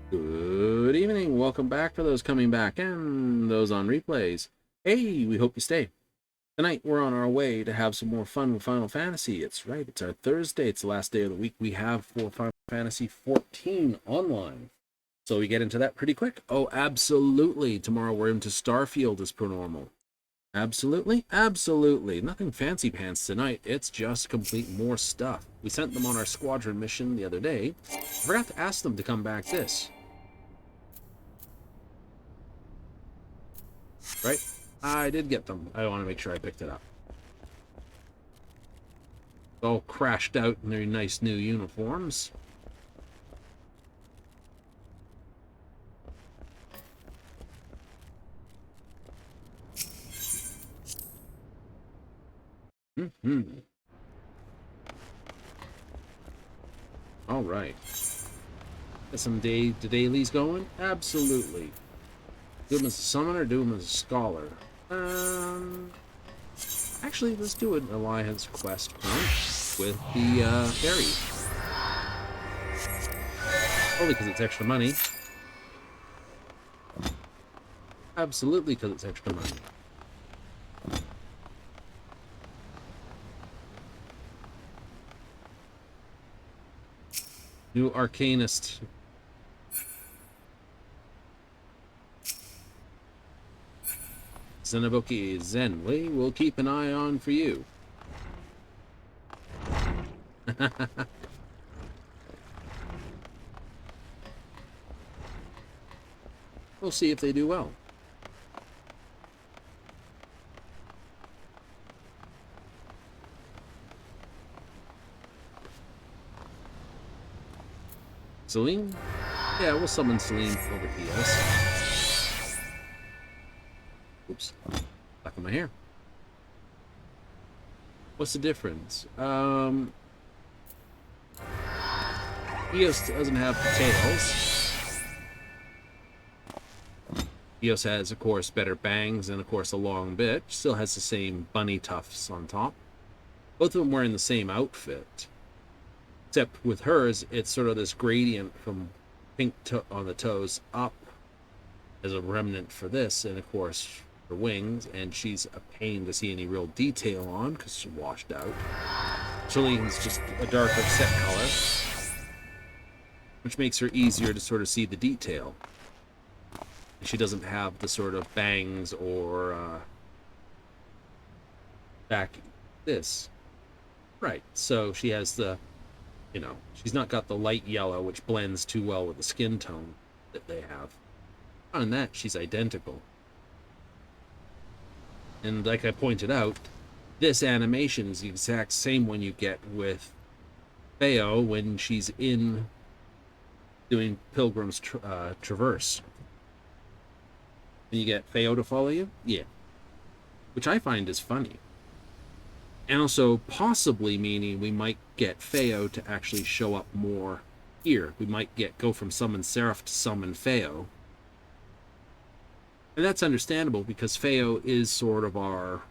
Good evening. Welcome back for those coming back and those on replays. Hey, we hope you stay. Tonight, we're on our way to have some more fun with Final Fantasy. It's right, it's our Thursday. It's the last day of the week we have for Final Fantasy 14 online. So we get into that pretty quick. Oh, absolutely. Tomorrow we're into Starfield as per normal. Absolutely, absolutely. Nothing fancy pants tonight. It's just complete more stuff. We sent them on our squadron mission the other day. I forgot to ask them to come back this. Right? I did get them. I want to make sure I picked it up. All crashed out in their nice new uniforms. All right. Got some the dailies going? Absolutely. Do them as a summoner, do them as a scholar. Actually, let's do an alliance quest point with the fairy. Only because it's extra money. Absolutely because it's extra money. New Arcanist. Zenobuki Zenwei will keep an eye on for you. We'll see if they do well. Celine? Yeah, we'll summon Celine over ES. Oops. Back in my hair. What's the difference? EOS doesn't have tails. EOS has, of course, better bangs and, of course, a long bit. Still has the same bunny tufts on top. Both of them wearing the same outfit. Except with hers, it's sort of this gradient from pink on the toes up as a remnant for this, and of course her wings, and she's a pain to see any real detail on because she's washed out. Jillian's just a darker set color, which makes her easier to sort of see the detail. She doesn't have the sort of bangs or back this. Right, so she has the, you know, she's not got the light yellow, which blends too well with the skin tone that they have. Other than that, she's identical. And like I pointed out, this animation is the exact same one you get with Theo when she's in doing Pilgrim's Traverse. And you get Theo to follow you? Yeah. Which I find is funny. And also possibly meaning we might get Theo to actually show up more here. We might go from Summon Seraph to Summon Theo. And that's understandable because Theo is sort of our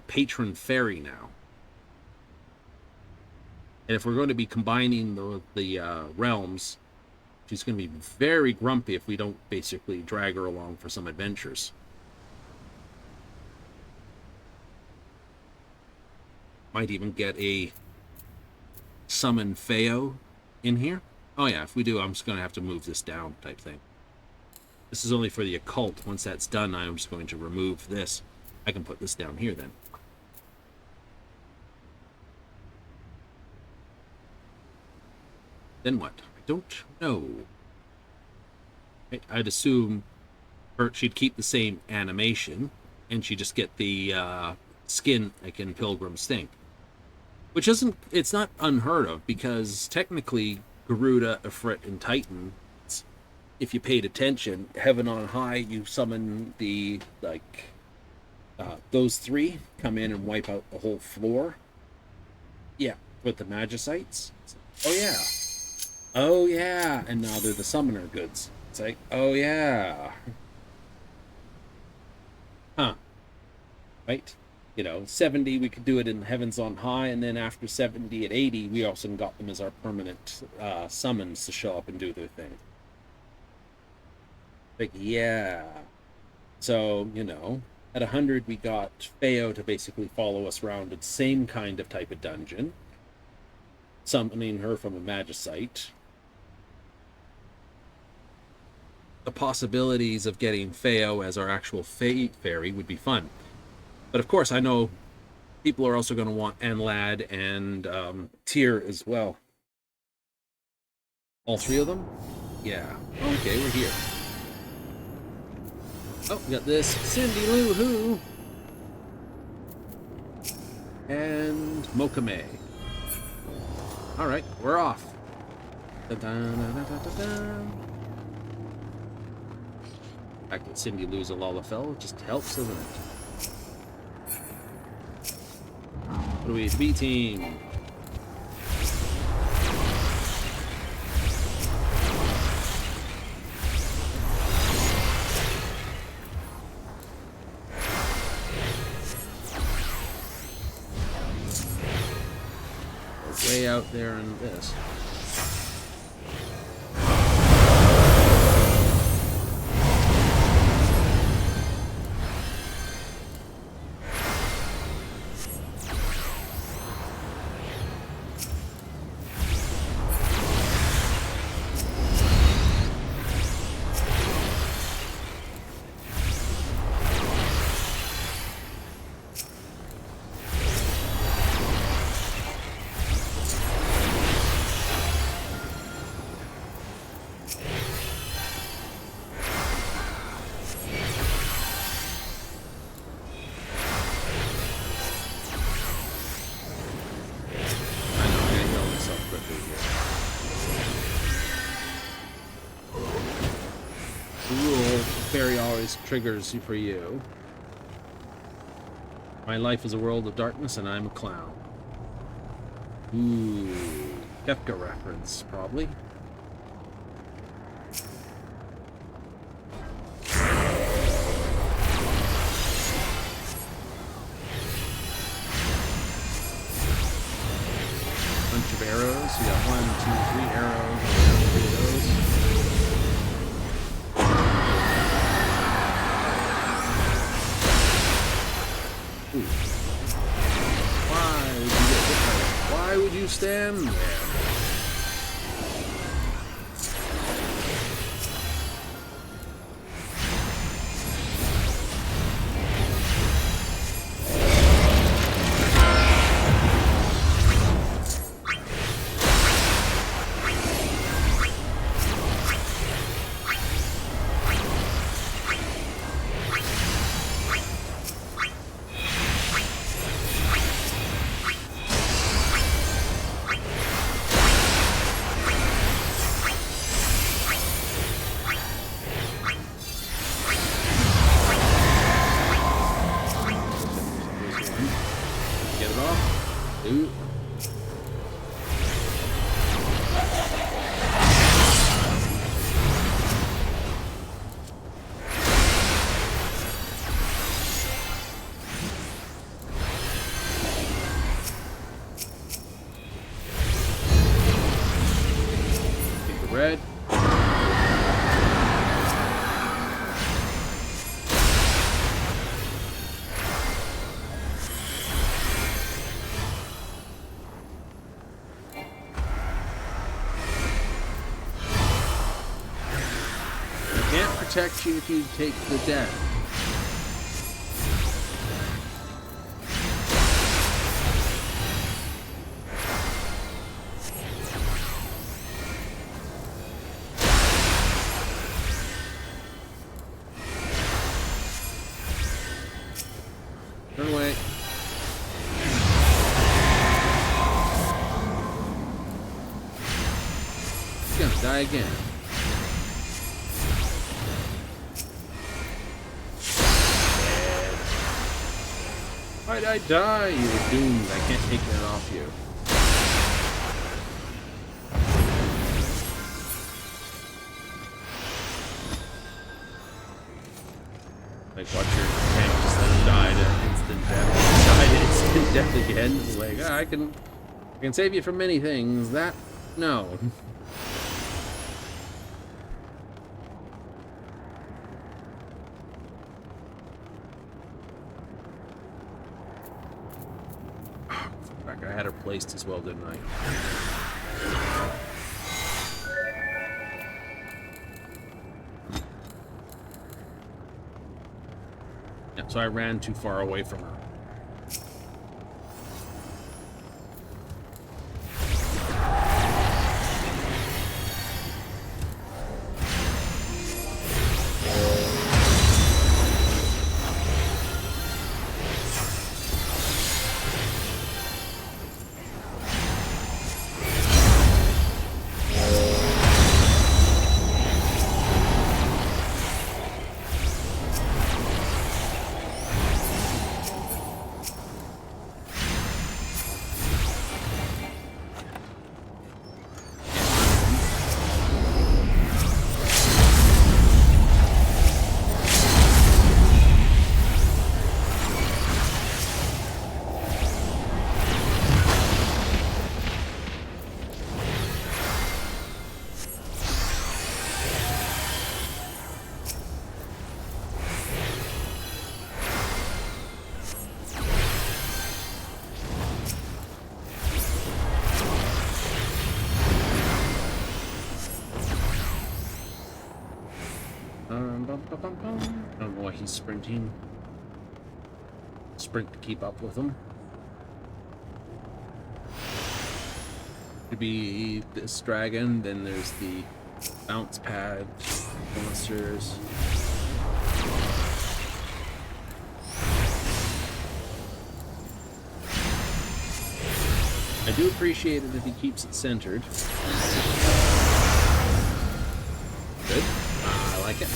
patron fairy now. And if we're going to be combining the realms, she's going to be very grumpy if we don't basically drag her along for some adventures. Might even get a summon Theo in here. Oh yeah, if we do, I'm just going to have to move this down type thing. This is only for the occult. Once that's done, I'm just going to remove this. I can put this down here then. Then what? I don't know. I'd assume she'd keep the same animation, and she'd just get the skin like in Pilgrim's thing. Which isn't, it's not unheard of, because technically Garuda, Ifrit, and Titan, if you paid attention, heaven on high, you summon the, like, those three come in and wipe out the whole floor. Yeah, with the Magicites. Oh yeah. Oh yeah. And now they're the summoner goods. It's like, oh yeah. Huh. Right? You know, 70 we could do it in Heavens on High, and then after 70 at 80 we also got them as our permanent summons to show up and do their thing. Like, yeah. So, you know, at 100 we got Feo to basically follow us around the same kind of type of dungeon, summoning her from a Magicite. The possibilities of getting Feo as our actual Fate Fairy would be fun. But of course, I know people are also going to want Anlad and Tyr as well. All three of them? Yeah. Okay, we're here. Oh, we got this Cindy Lou Who and Mokame. All right, we're off. Da -da -da -da -da -da. The fact that Cindy Lou's a Lalafell just helps, doesn't it? What do we? B team. Way out there in this. Fairy always triggers for you. My life is a world of darkness and I'm a clown. Ooh, Kefka reference, probably. Bunch of arrows. You got 1, 2, 3 arrows. 3 of those. Ooh. Why would you get hit by that? Why would you stand there? Red. I can't protect you if you take the death. Turn away. He's gonna die again. Why'd I die? You were doomed. I can't take that off you. Like, watch your tank just died an instant death. death again. It's like, I can save you from many things. That, no. I had her placed as well, didn't I? Yeah, so I ran too far away from her. I don't know why he's sprinting. Sprint to keep up with him. Could be this dragon, then there's the bounce pad monsters. I do appreciate it if he keeps it centered. Good. I like it.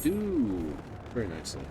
Do very nicely.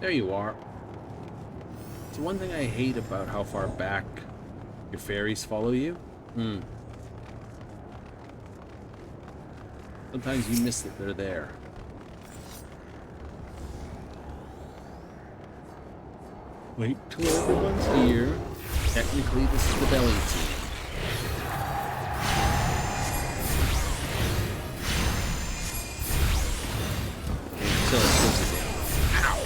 There you are. It's one thing I hate about how far back your fairies follow you. Sometimes you miss that they're there. Wait till everyone's here. Technically, this is the belly team. Until it goes again. Ow!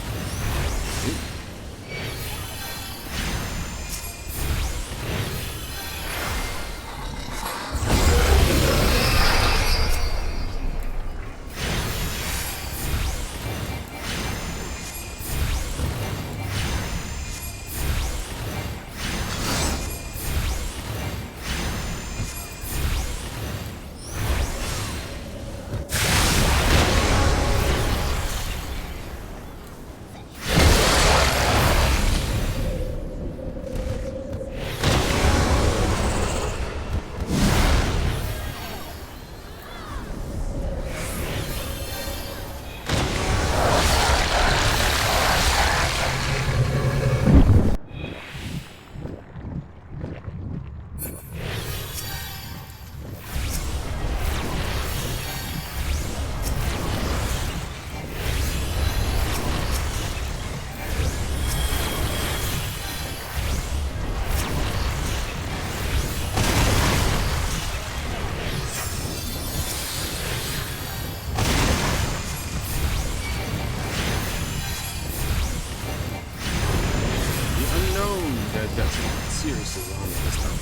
Seriously wrong with this time.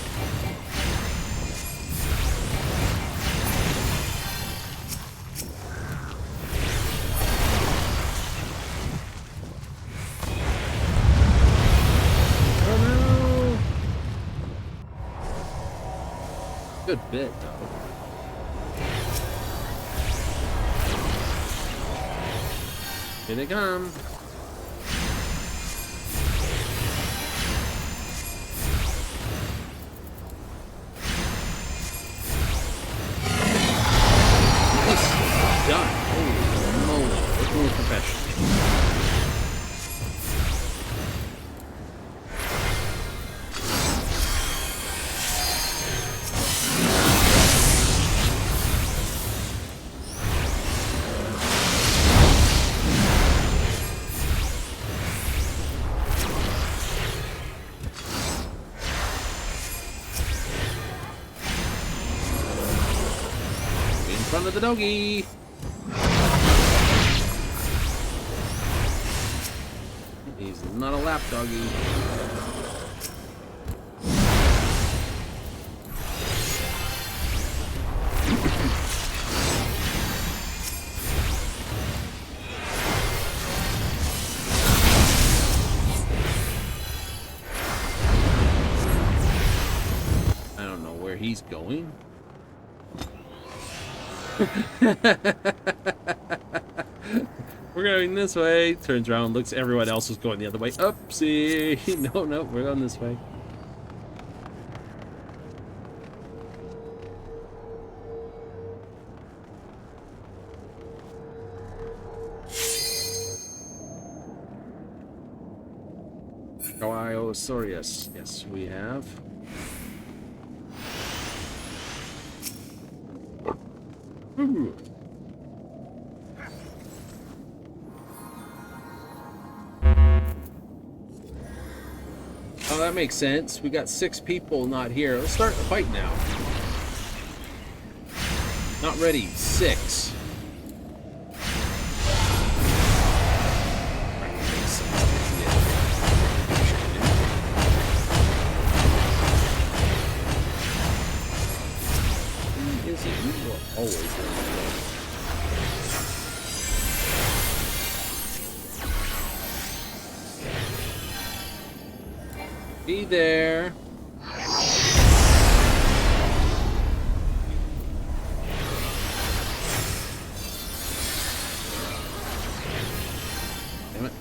Oh no! Good bit, though. Here they come. In front of the doggy. He's not a lap doggy. I don't know where he's going. We're going this way. Turns around, looks, everyone else is going the other way. Oopsie. No, we're going this way. Kawaiosaurus. Yes, we have. Ooh. Oh, that makes sense. We got 6 people not here. Let's start the fight now. Not ready. 6. Is it? You will always be there. Damn it.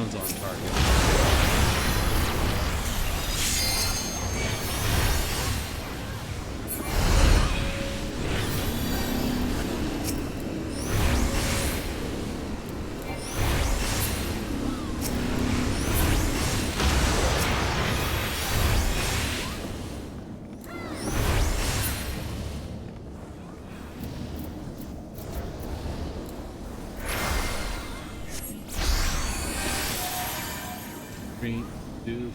rounds on target. Three, two.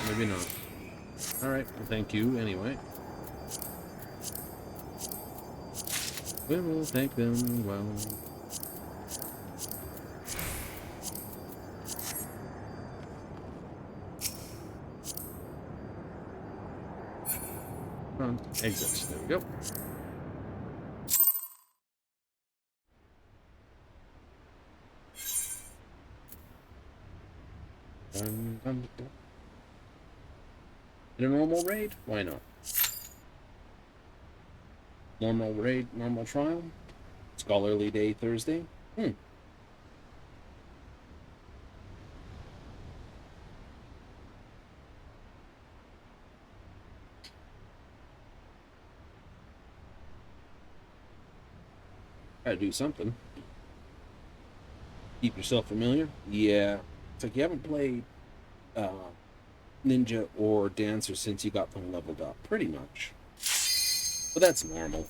Maybe not. Alright, well, thank you anyway. We will thank them well. Exit. There we go. Dun, dun, dun. In a normal raid? Why not? Normal raid, normal trial? Scholarly Day Thursday? Gotta do something. Keep yourself familiar? Yeah. It's like you haven't played Ninja or Dancer since you got them leveled up, pretty much. But that's normal.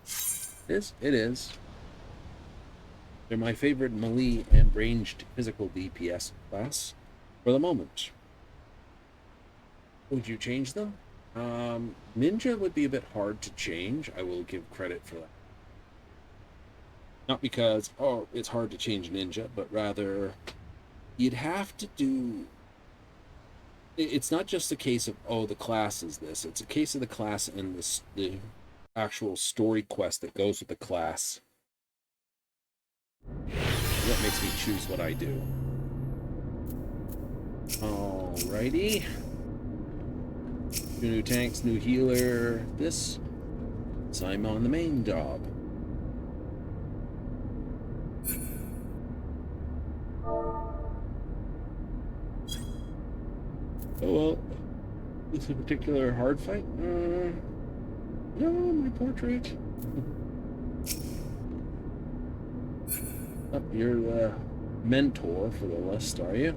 It is? It is. They're my favorite melee and ranged physical DPS class for the moment. Would you change them? Ninja would be a bit hard to change. I will give credit for that. Not because, oh, it's hard to change Ninja, but rather you'd have to do... It's not just a case of, oh, the class is this. It's a case of the class and the actual story quest that goes with the class. That makes me choose what I do. Alrighty. 2 new tanks, new healer. This. So I'm on the main job. Oh well. Is this a particular hard fight? No, my portrait. You're the mentor for the list, are you?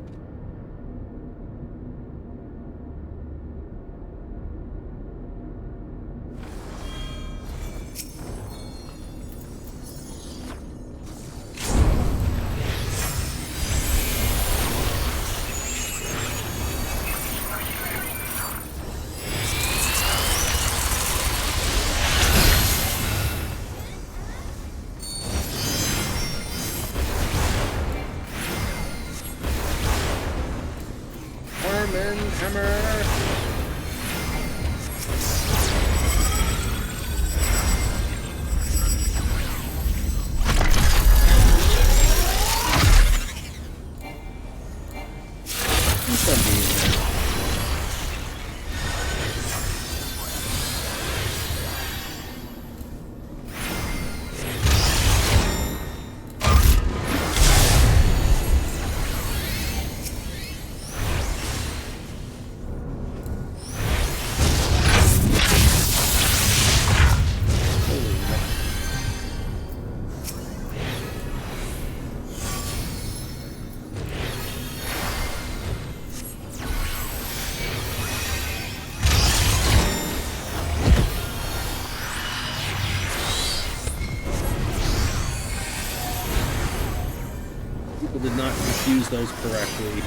people did not diffuse those correctly.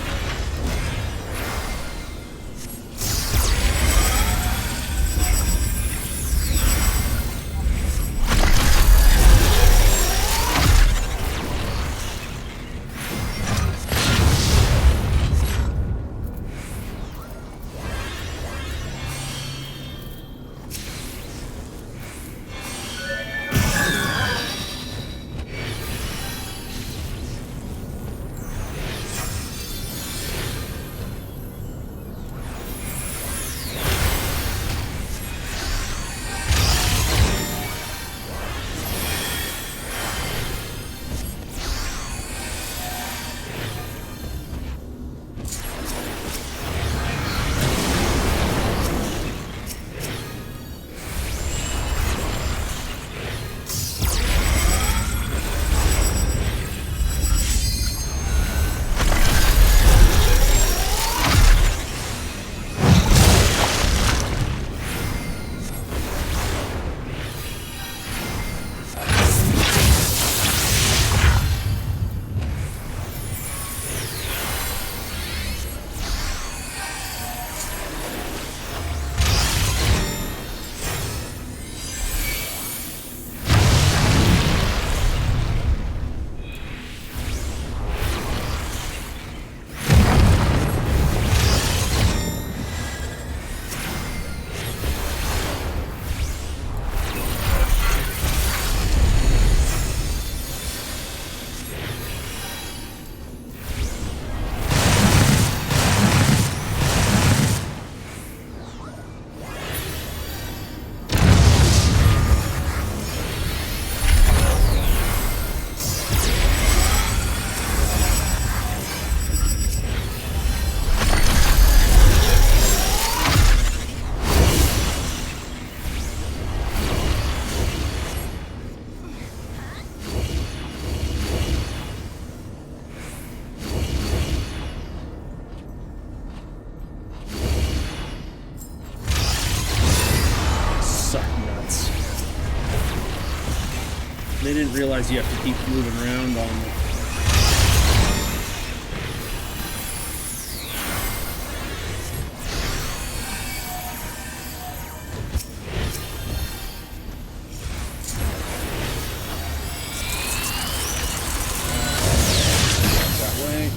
They didn't realize you have to keep moving around on the... that way.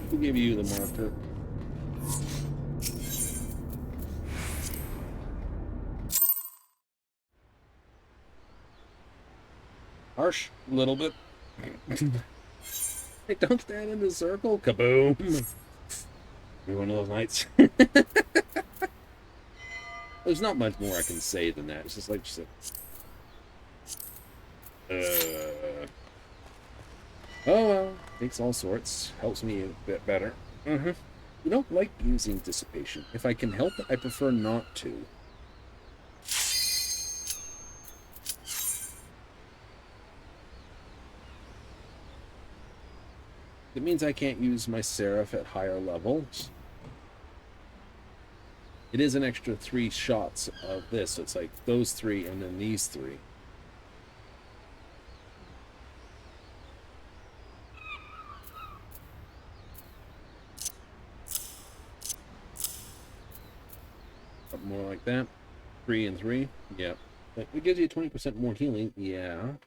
We'll give you the marker. Harsh, a little bit. Hey, don't stand in the circle. Kaboom. You're one of those nights. There's not much more I can say than that. It's just like, Oh well, takes all sorts. Helps me a bit better. Mm-hmm. You don't like using dissipation. If I can help it, I prefer not to. It means I can't use my Seraph at higher levels. It is an extra 3 shots of this, so it's like those 3 and then these 3. Something more like that. 3 and 3. Yeah. But it gives you 20% more healing. Yeah.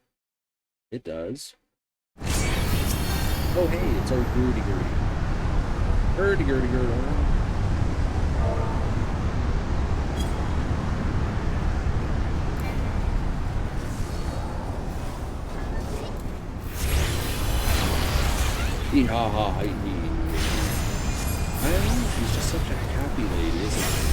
It does. Oh, hey, it's old Gurdy-Gurdy. Gurdy-Gurdy-Gurdy. Hee-ha-ha-hee. I don't know, she's just such a happy lady, isn't she?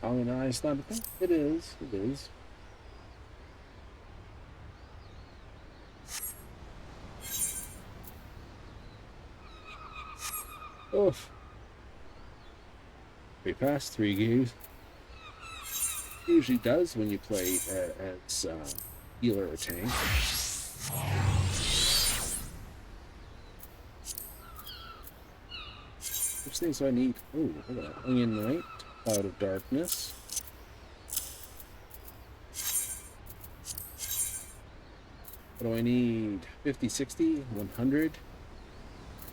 Colonized type of thing? It is. It is. Oof. We passed 3 games. Usually does when you play as healer or tank. Which things do I need? Oh, look at that. Onion Knight, Cloud of Darkness. What do I need? 50, 60, 100,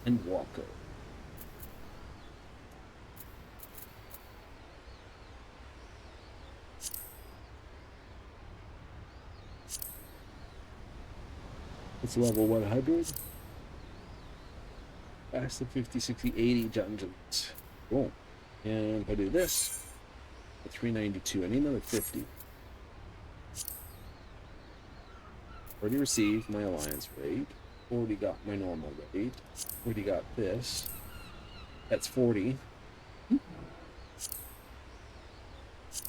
and Walker. It's level 100. Past the 50, 60, 80 dungeons. Cool. And if I do this, 392. I need another 50. Already received my alliance raid. Already got my normal raid. Already got this. That's 40.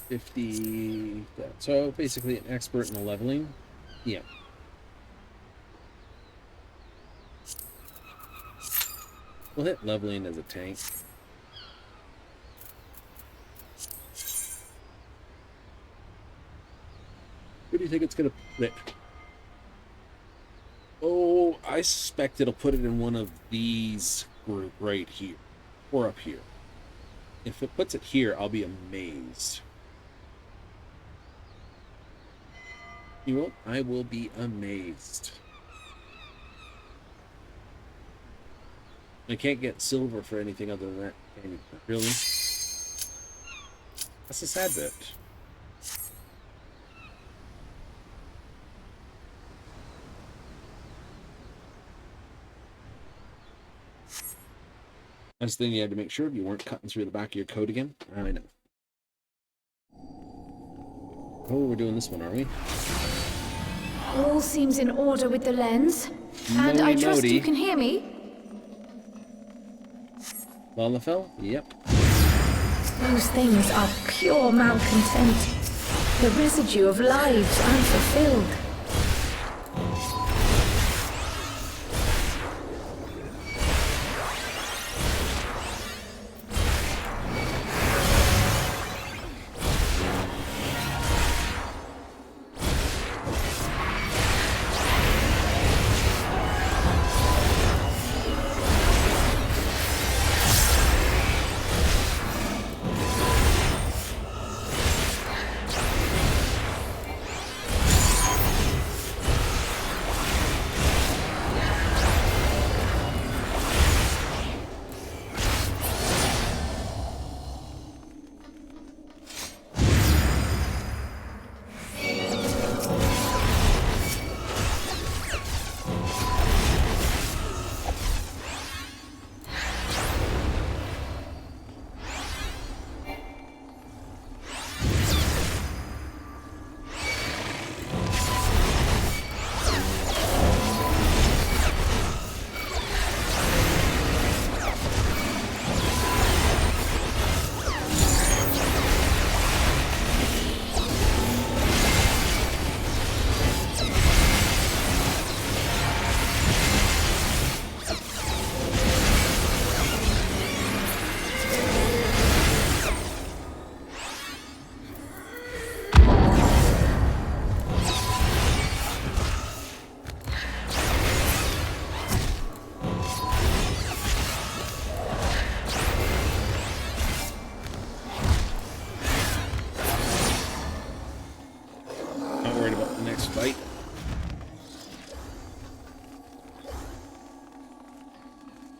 50. So basically an expert in the leveling. Yeah. We'll hit leveling as a tank. Where do you think it's going to put it? Oh, I suspect it'll put it in one of these group right here. Or up here. If it puts it here, I'll be amazed. You won't? I will be amazed. I can't get silver for anything other than that. Really? That's a sad bit. That's the thing you had to make sure you weren't cutting through the back of your coat again. I know. Oh, we're doing this one, are we? All seems in order with the lens. And I trust you can hear me? Lalafell? Yep. Those things are pure malcontent. The residue of lives unfulfilled.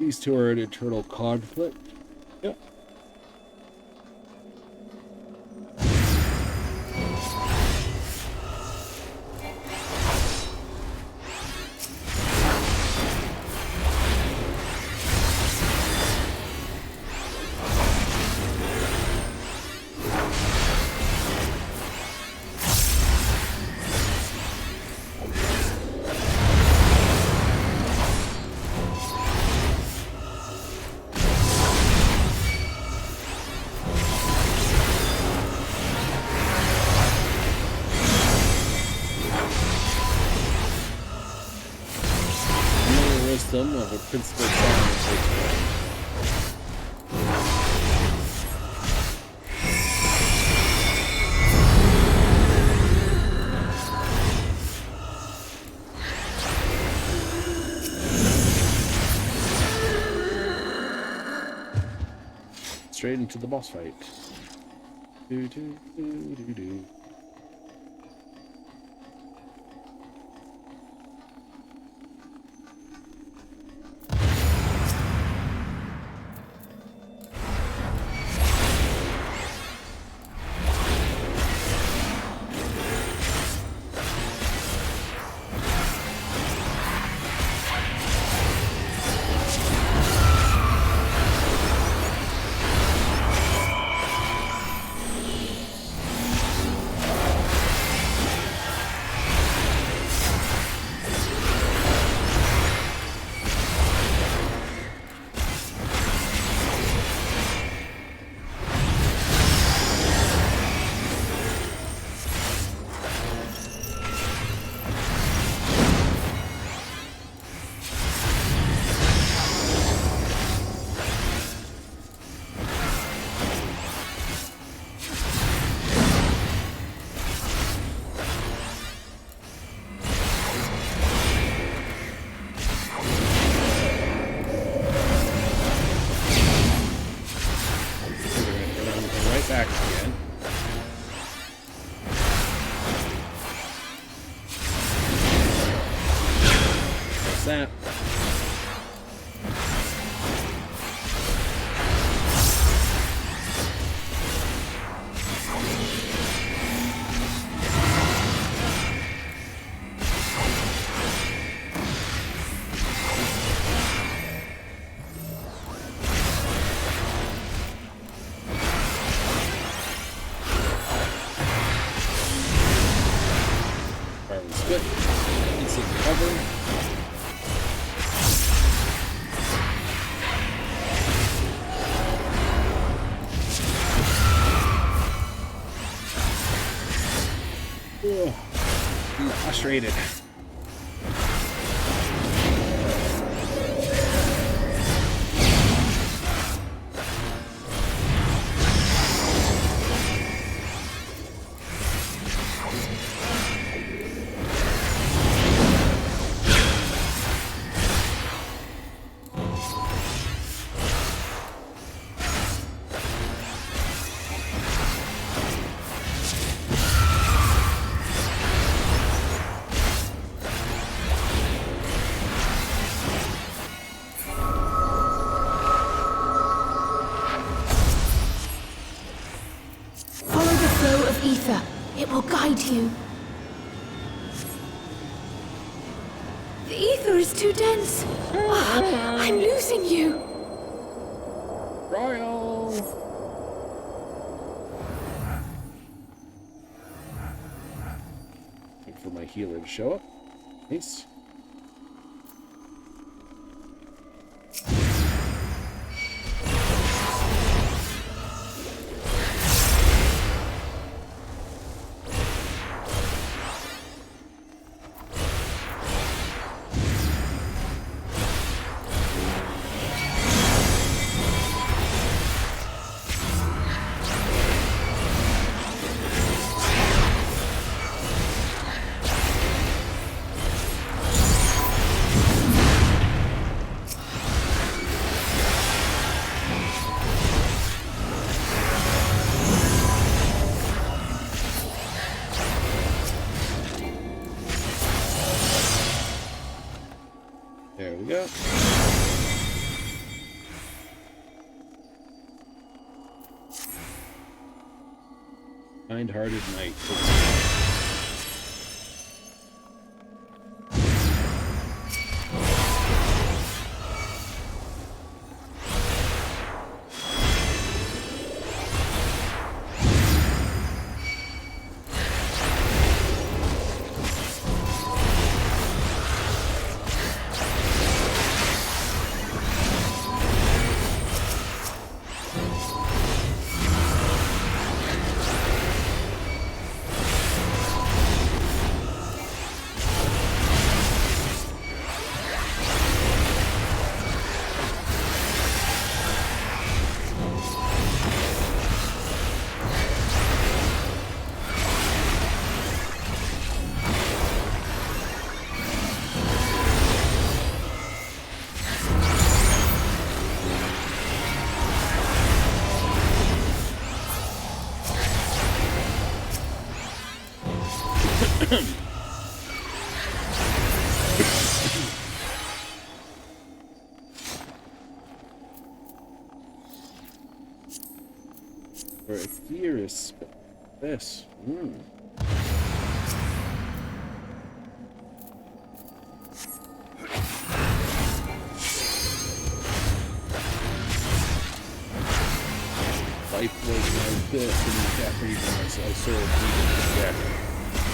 These two are in eternal conflict. Yep. Some of a principal straight into the boss fight. Do, do, do, do, do. Good. Instant cover. Ugh. I'm frustrated. Ether. It will guide you. The ether is too dense. I'm losing you. Royal. Wait for my healer to show up. Nice. There we go. Kind-hearted knight. For a theorist, this. Life was like this, and you can't read them. I sort of needed to check.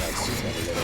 That's just had a little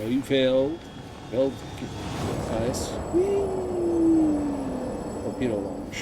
You failed. Failed. Nice. Torpedo launch.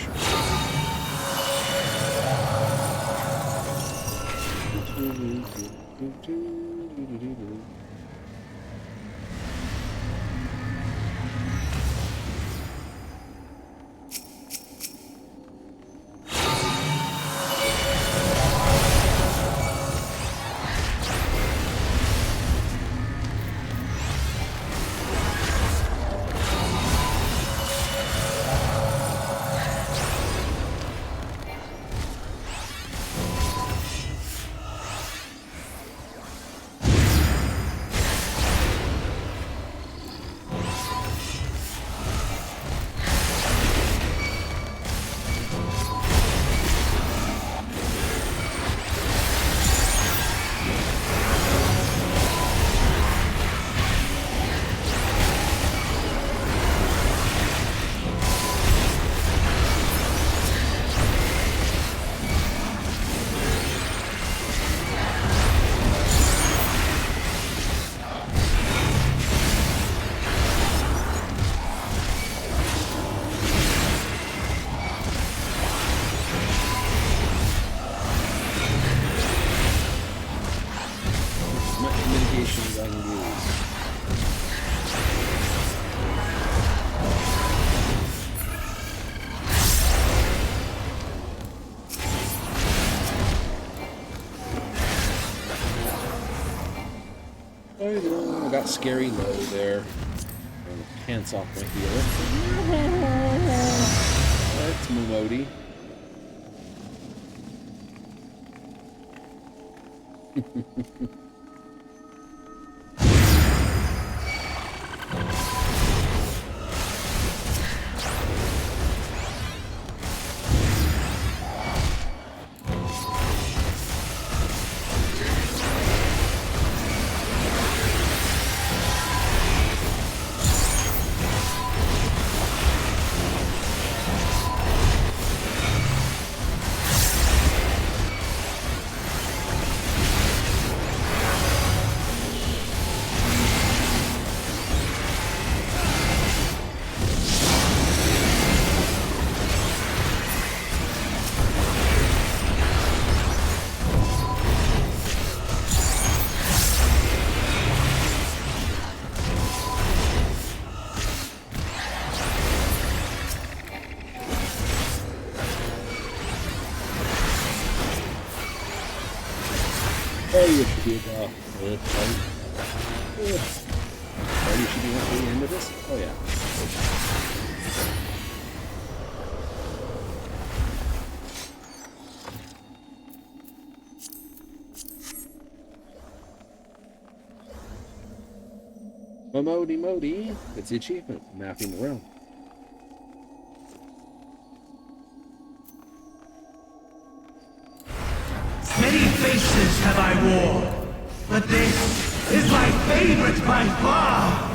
I got scary low there. Pants off my heel. That's Momodi. Oh, you should be about you should be at the end of this? Oh yeah. Momodi Modi, it's the achievement, mapping the realm. Many faces have I worn, but this is my favorite by far!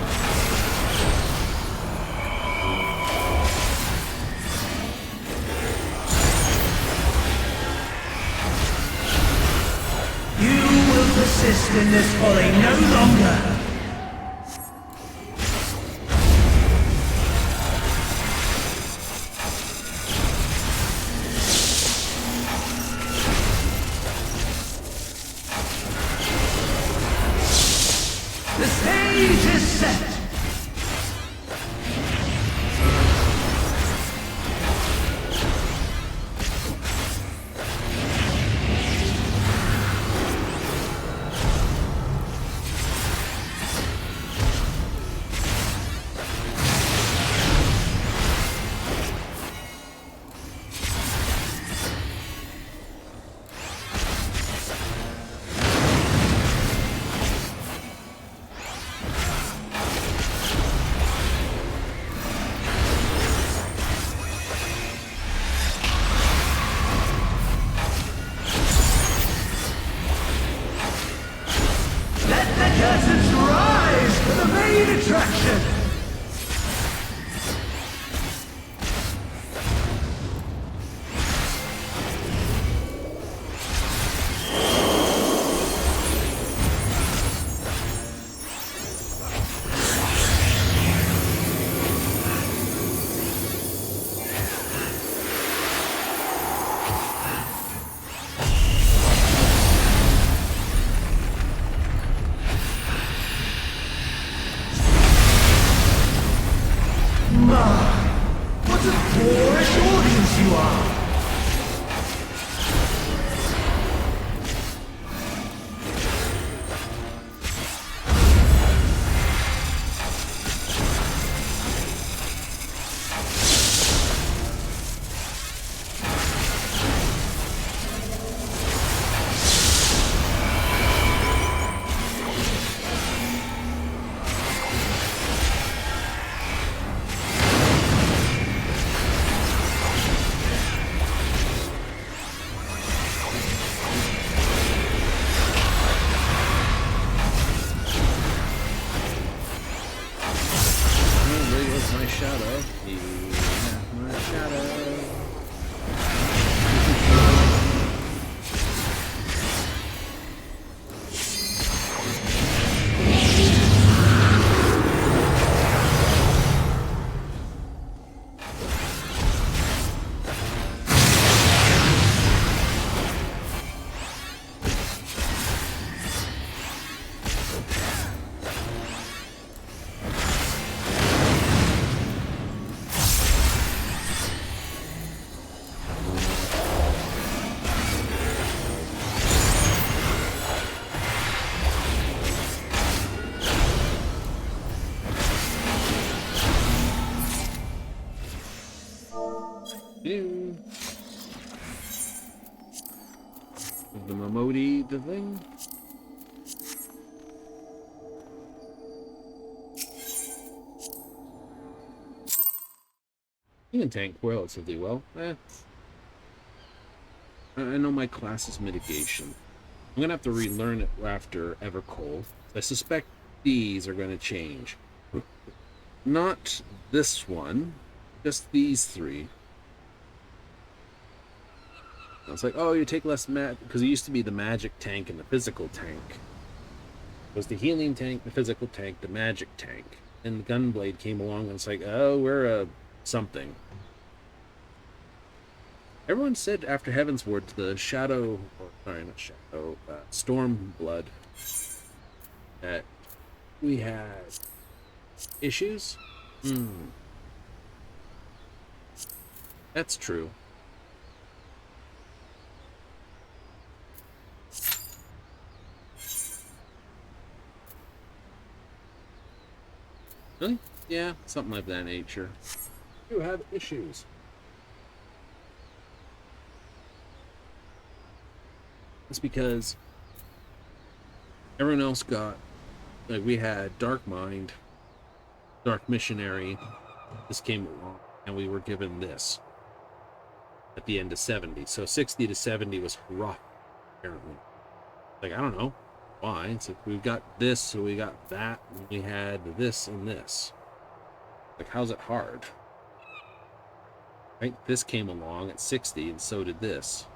You will persist in this folly no longer! The stage is set! attraction! What a boorish audience you are! The Momodi, the thing. You can tank relatively well. I know my class is mitigation. I'm gonna have to relearn it after Evercold. I suspect these are gonna change. Not this one, just these three. I was like, oh, you take less because it used to be the magic tank and the physical tank. It was the healing tank, the physical tank, the magic tank. And the Gunblade came along and it's like, oh, we're a something. Everyone said after Heaven's Ward, the Shadow, or sorry, not Shadow, Stormblood, that we had issues. That's true. Really? Yeah, something like that nature. You have issues. It's because everyone else got, like, we had Dark Mind, Dark Missionary. This came along, and we were given this at the end of 70. So 60 to 70 was rough, apparently. Like, I don't know why. It's like we've got this, so we got that, and we had this and this. Like, how's it hard? Right? This came along at 60, and so did this.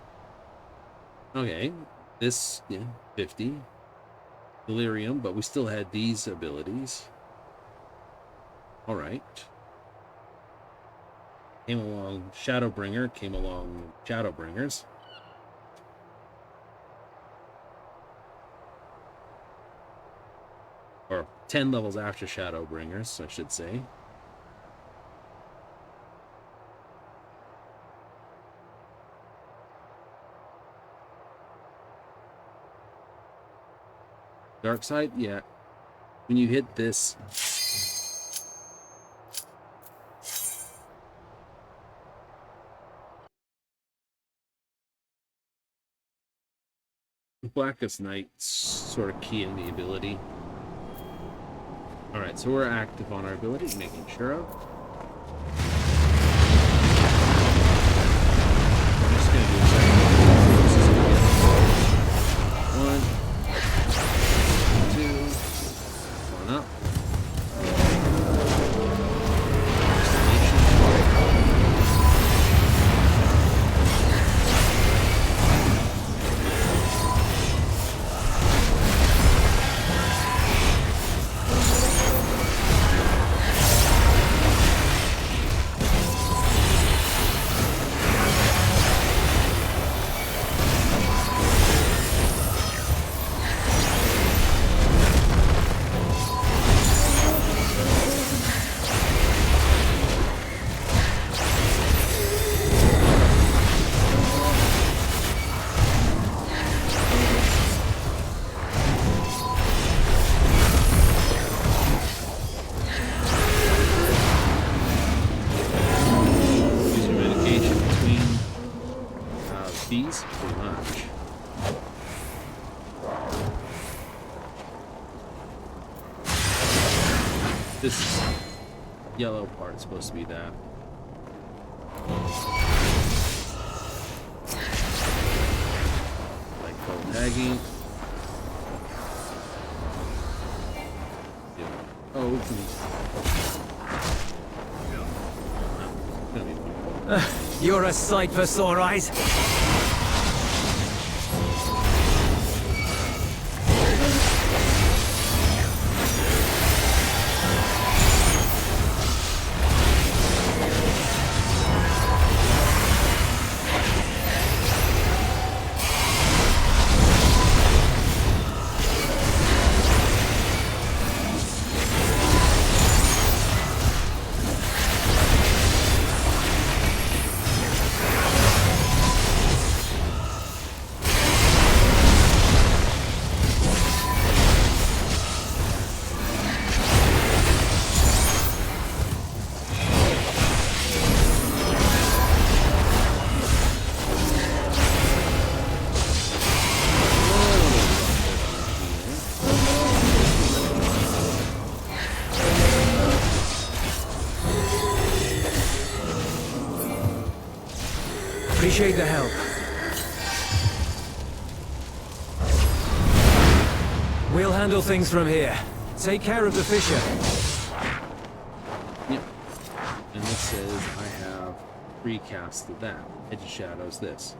Okay, this, yeah, 50. Delirium, but we still had these abilities. Alright. Came along Shadowbringer, came along Shadowbringers. Or 10 levels after Shadowbringers, I should say. Dark side, yeah. When you hit this, Blackest Night's sort of key in the ability. Alright, so we're active on our ability, making sure of. I'm just gonna do a second. One, two, one up. This yellow part is supposed to be that. Like code tagging. Yeah. Oh, gonna be one. You're a sight for sore eyes. Appreciate the help. We'll handle things from here. Take care of the Fisher. Yep. And this says I have recasted that. Edge of Shadows this.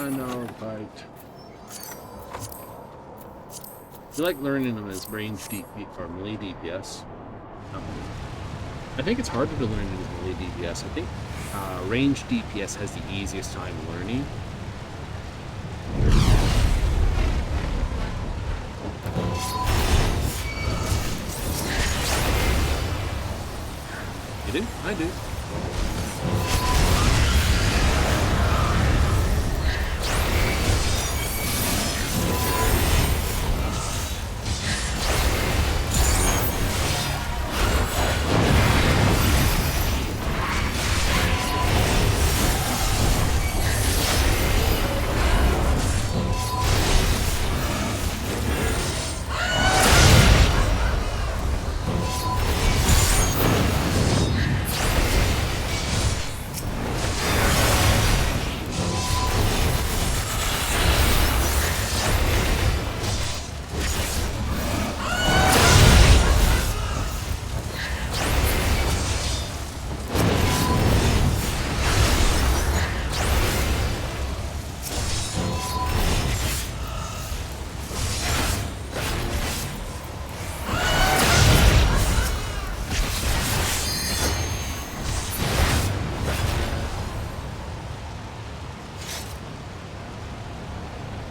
No, right. You like learning them as range DPS or melee DPS. I think it's harder to learn it as melee DPS. I think range DPS has the easiest time learning. You do? I do.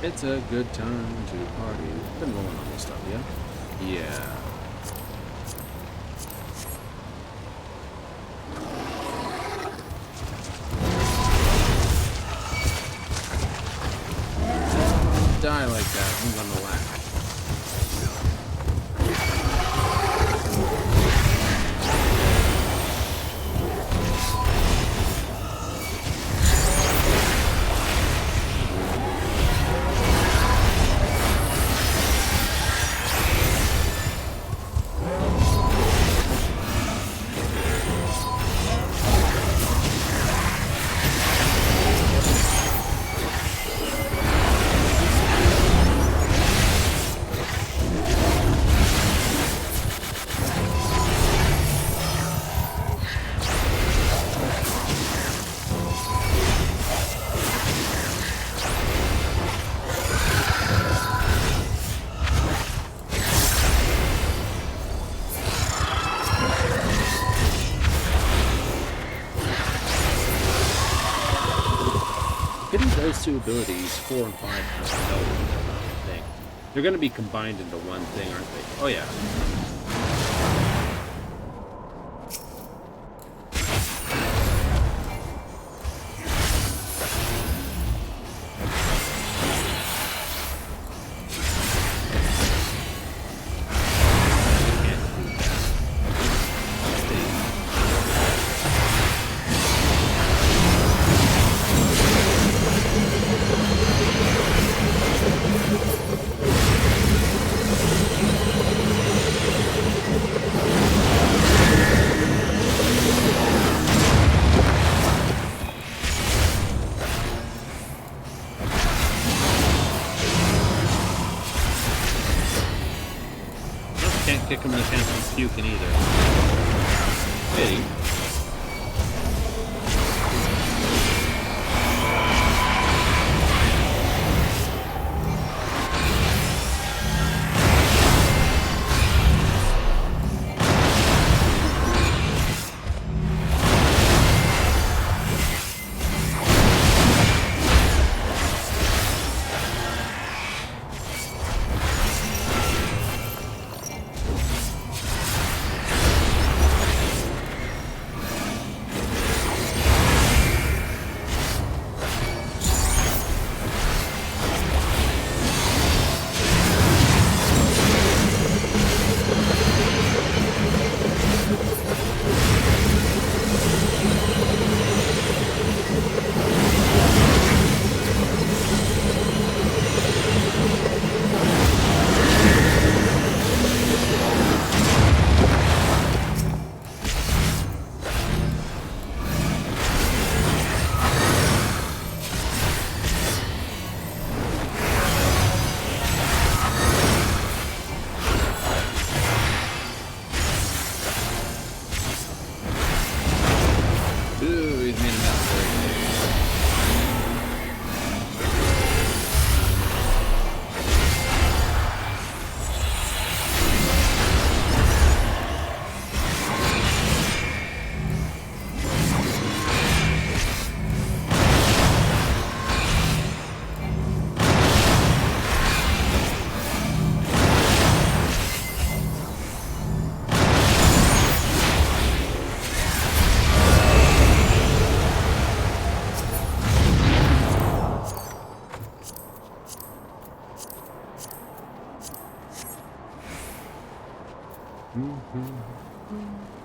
It's a good time to party. Been rolling on this stuff, yeah? Yeah. Die like that, I'm gonna laugh. Those two abilities, 4 and 5, have no thing. They're going to be combined into one thing, aren't they? Oh yeah. Kick him in the chance of puking either. Pity.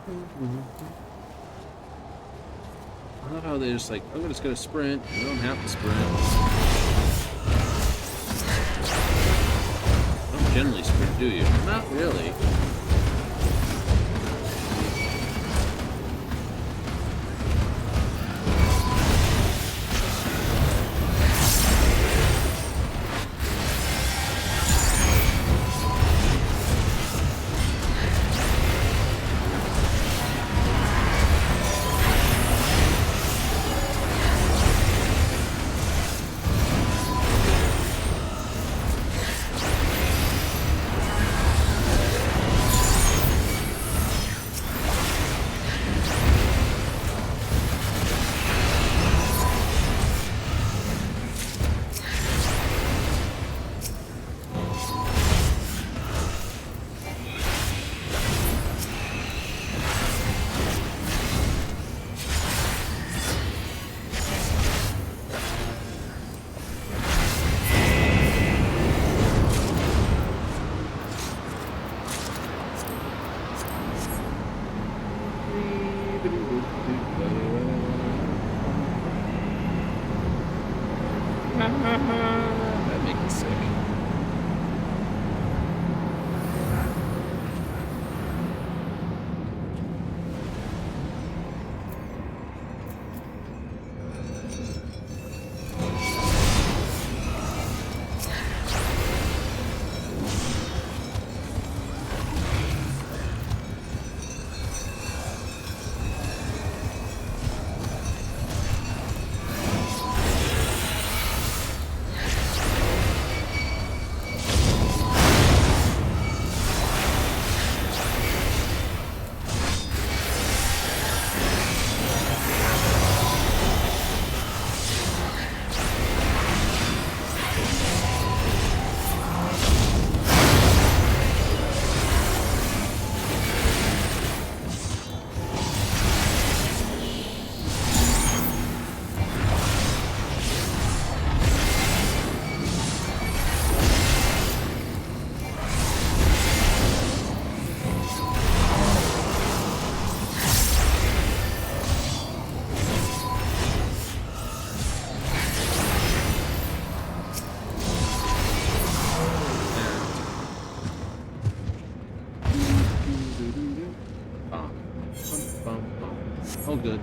I love how they're just like, I'm just gonna sprint. You don't have to sprint. You don't generally sprint, do you? Not really. That makes me sick. Oh, good.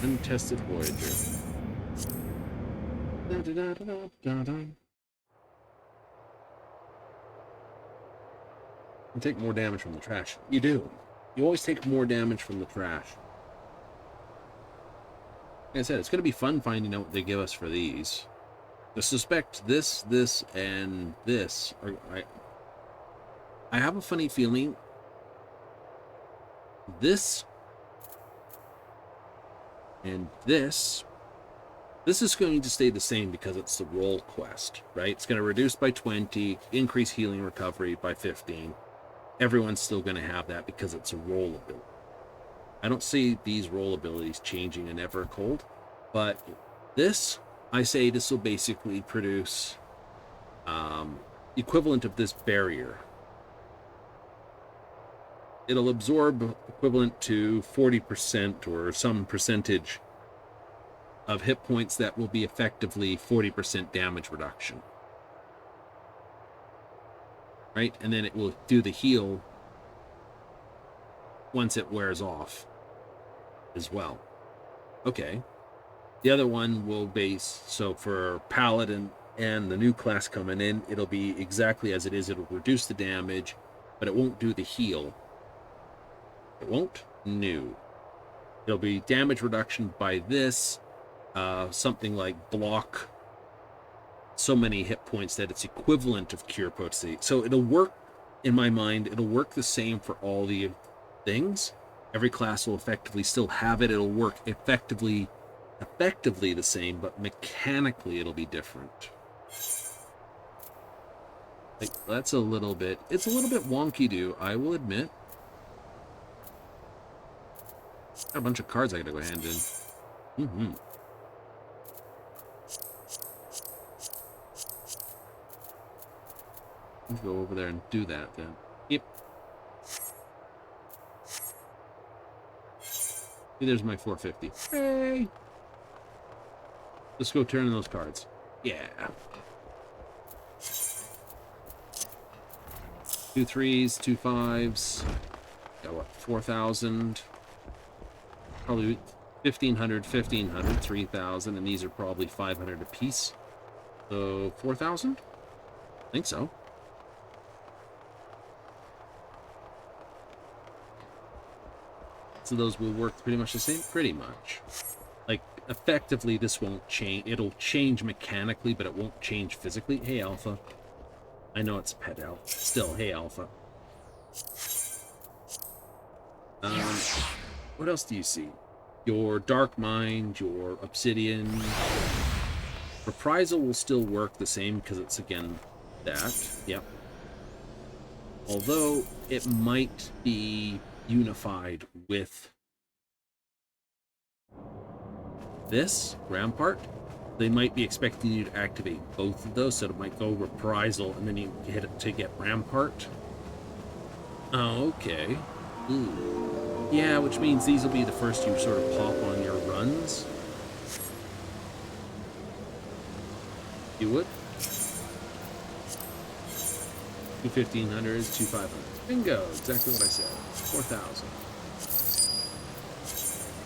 Untested Voyager. You take more damage from the trash. You do. You always take more damage from the trash. Like I said, it's going to be fun finding out what they give us for these. I suspect this, and this are... I have a funny feeling this and this is going to stay the same because it's the roll quest, right? It's going to reduce by 20, increase healing recovery by 15. Everyone's still going to have that because it's a roll ability. I don't see these roll abilities changing in Evercold, but this, I say this will basically produce equivalent of this barrier. It'll absorb equivalent to 40% or some percentage of hit points that will be effectively 40% damage reduction. Right? And then it will do the heal once it wears off as well. Okay. The other one will base, so for Paladin and the new class coming in, it'll be exactly as it is. It'll reduce the damage, but it won't do the heal. It won't? No. It'll be damage reduction by this, something like block so many hit points that it's equivalent of cure potency. So it'll work, in my mind, it'll work the same for all the things. Every class will effectively still have it. It'll work effectively the same, but mechanically it'll be different. Like, that's a little bit, it's a little bit wonky-do, I will admit. Got a bunch of cards I gotta go hand in. Let's go over there and do that then. Yep. See, there's my 450. Hey! Let's go turn in those cards. Yeah. 2 3s, 2 5s. Got what? 4,000. Probably 1,500, 1,500, 3,000, and these are probably 500 apiece. So 4,000? I think so. So those will work pretty much the same? Pretty much. Like, effectively, this won't change. It'll change mechanically, but it won't change physically. Hey, Alpha. I know it's Pet Alpha. Still, hey, Alpha. What else do you see? Your Dark Mind, your Obsidian. Reprisal will still work the same because it's, again, that. Yep. Although, it might be unified with this Rampart. They might be expecting you to activate both of those, so it might go Reprisal and then you hit it to get Rampart. Oh, okay. Ooh. Yeah, which means these will be the first you sort of pop on your runs. You would? 2 1500s, 2 500s. Bingo! Exactly what I said. 4,000.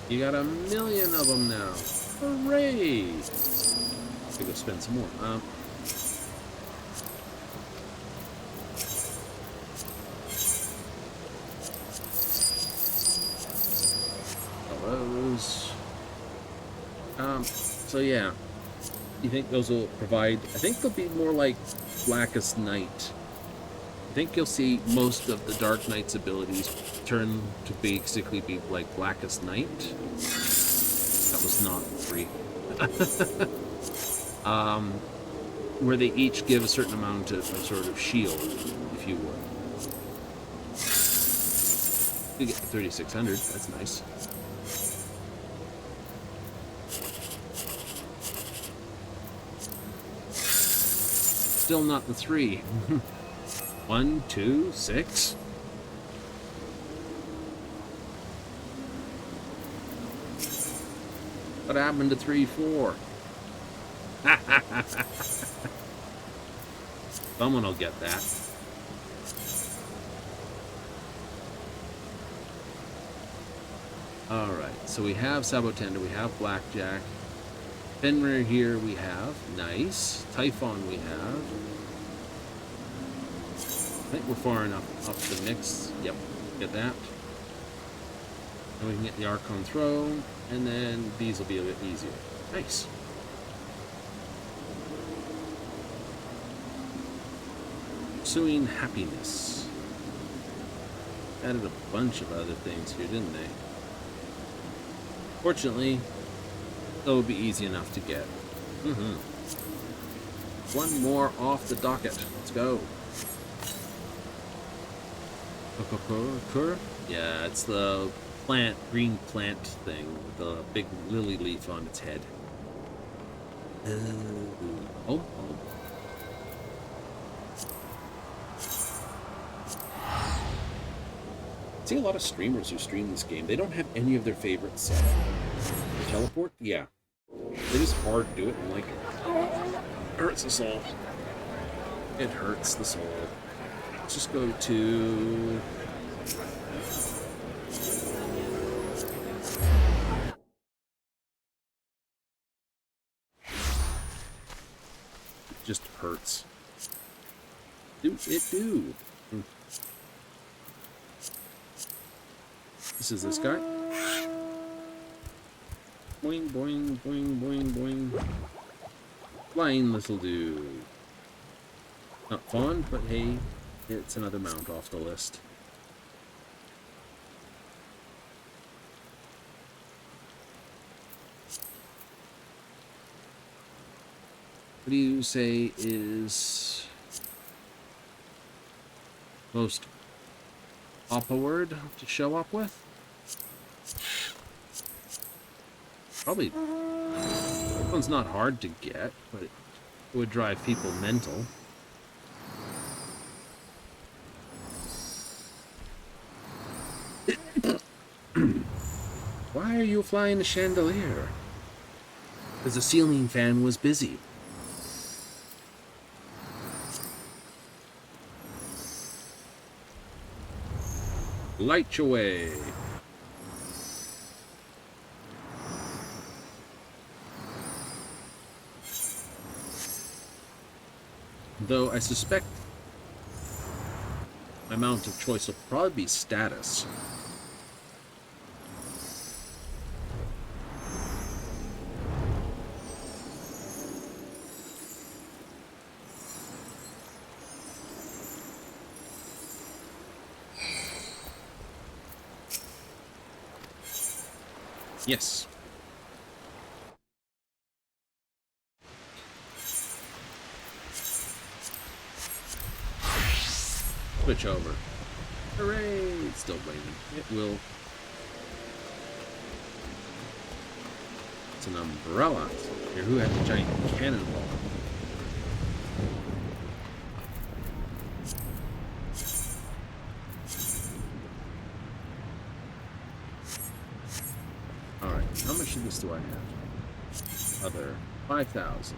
You got 1,000,000 of them now. Hooray! Let's go spend some more. Those. So yeah. You think those will provide... I think they'll be more like Blackest Night. I think you'll see most of the Dark Knight's abilities turn to basically be like Blackest Night. That was not free. Where they each give a certain amount of sort of shield, if you would. You get 3,600, that's nice. Still not the 3. 1, 2, 6. What happened to 3, 4? Someone will get that. Alright, so we have Sabotender, we have Blackjack. Fenrir here we have. Nice. Typhon we have. I think we're far enough up the mix. Yep, get that. And we can get the Archon Throne, and then these will be a bit easier. Nice. Pursuing Happiness. Added a bunch of other things here, didn't they? Fortunately, that would be easy enough to get. One more off the docket. Let's go. Yeah, it's the plant, green plant thing with the big lily leaf on its head. Oh. I see a lot of streamers who stream this game. They don't have any of their favorites set. Teleport? Yeah. It is hard to do it, and like, it hurts the soul. It hurts the soul. Let's just go to... It just hurts. It do. This is this guy. Boing, boing, boing, boing, boing. Flying little dude. Not fond, but hey, it's another mount off the list. What do you say is most awkward to show up with? Probably, that one's not hard to get, but it would drive people mental. Why are you flying a chandelier? Because the ceiling fan was busy. Light your way. Though I suspect my mount of choice will probably be status. Yes. Switch over. Hooray! It's still blaming. It will. It's an umbrella. Here, who had the giant cannonball? Alright, how much of this do I have? Other 5,000.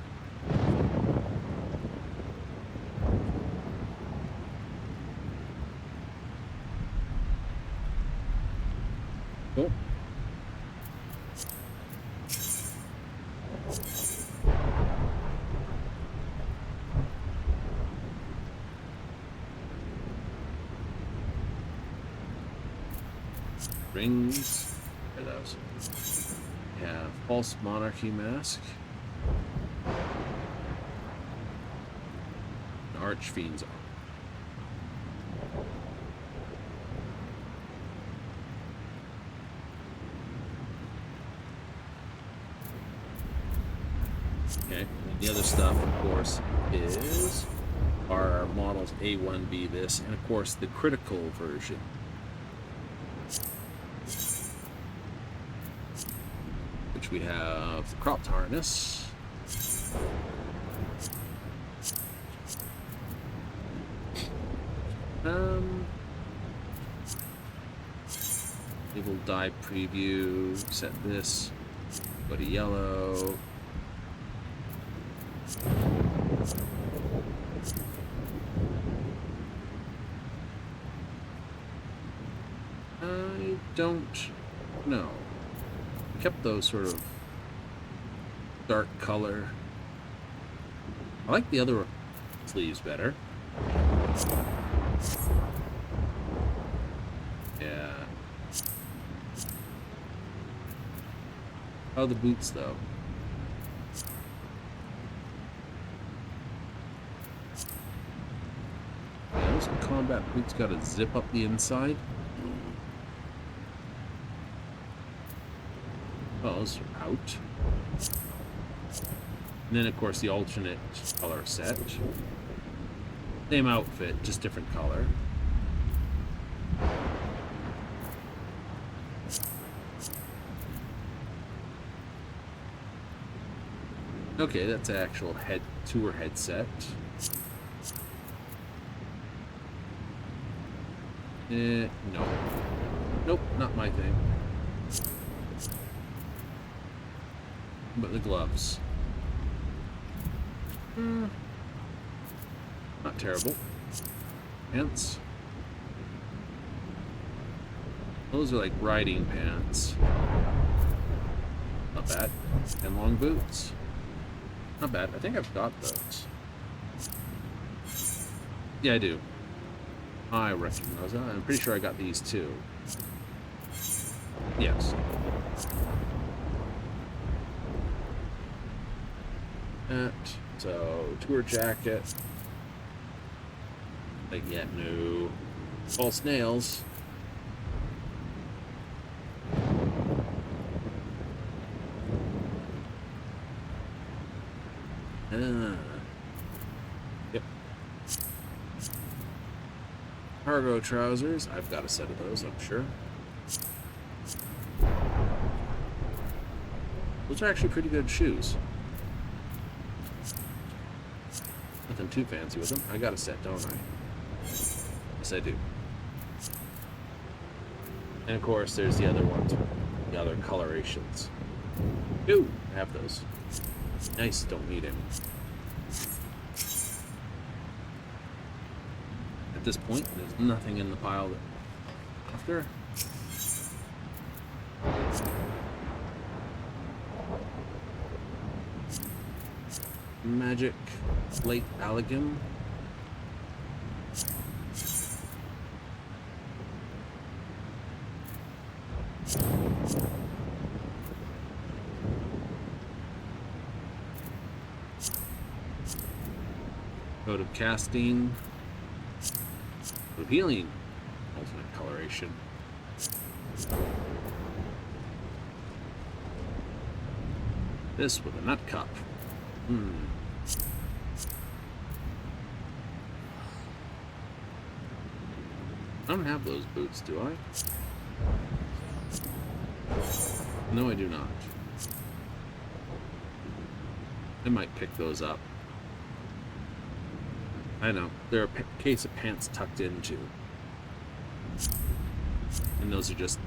Cool. Rings. Look at those. We have False Monarchy Mask. An Archfiend's arm. Okay, and the other stuff, of course, is our models A1B this, and of course the critical version. Which we have the cropped harness. Evil Die preview, set this, go to yellow. don't know. I kept those sort of dark color. I like the other sleeves better. Yeah. How are the boots, though? Yeah, those combat boots got to zip up the inside. Oh, those are out. And then, of course, the alternate color set. Same outfit, just different color. Okay, that's an actual tour headset. No. Nope, not my thing. But the gloves. Not terrible. Pants. Those are like riding pants. Not bad. And long boots. Not bad. I think I've got those. Yeah, I do. I recognize that. I'm pretty sure I got these too. Yes. So, tour jacket. Like, yeah, no. False nails. Yep. Cargo trousers. I've got a set of those, I'm sure. Those are actually pretty good shoes. Nothing too fancy with them. I got a set, don't I? Yes, I do. And of course, there's the other ones, the other colorations. Ooh, I have those. Nice, don't need any. At this point, there's nothing in the pile that after. Magic Late Allegan. Code of Casting. Code of Healing. Ultimate Coloration. This with a nut cup. I don't have those boots, do I? No, I do not. I might pick those up. I know. They're a case of pants tucked into. And those are just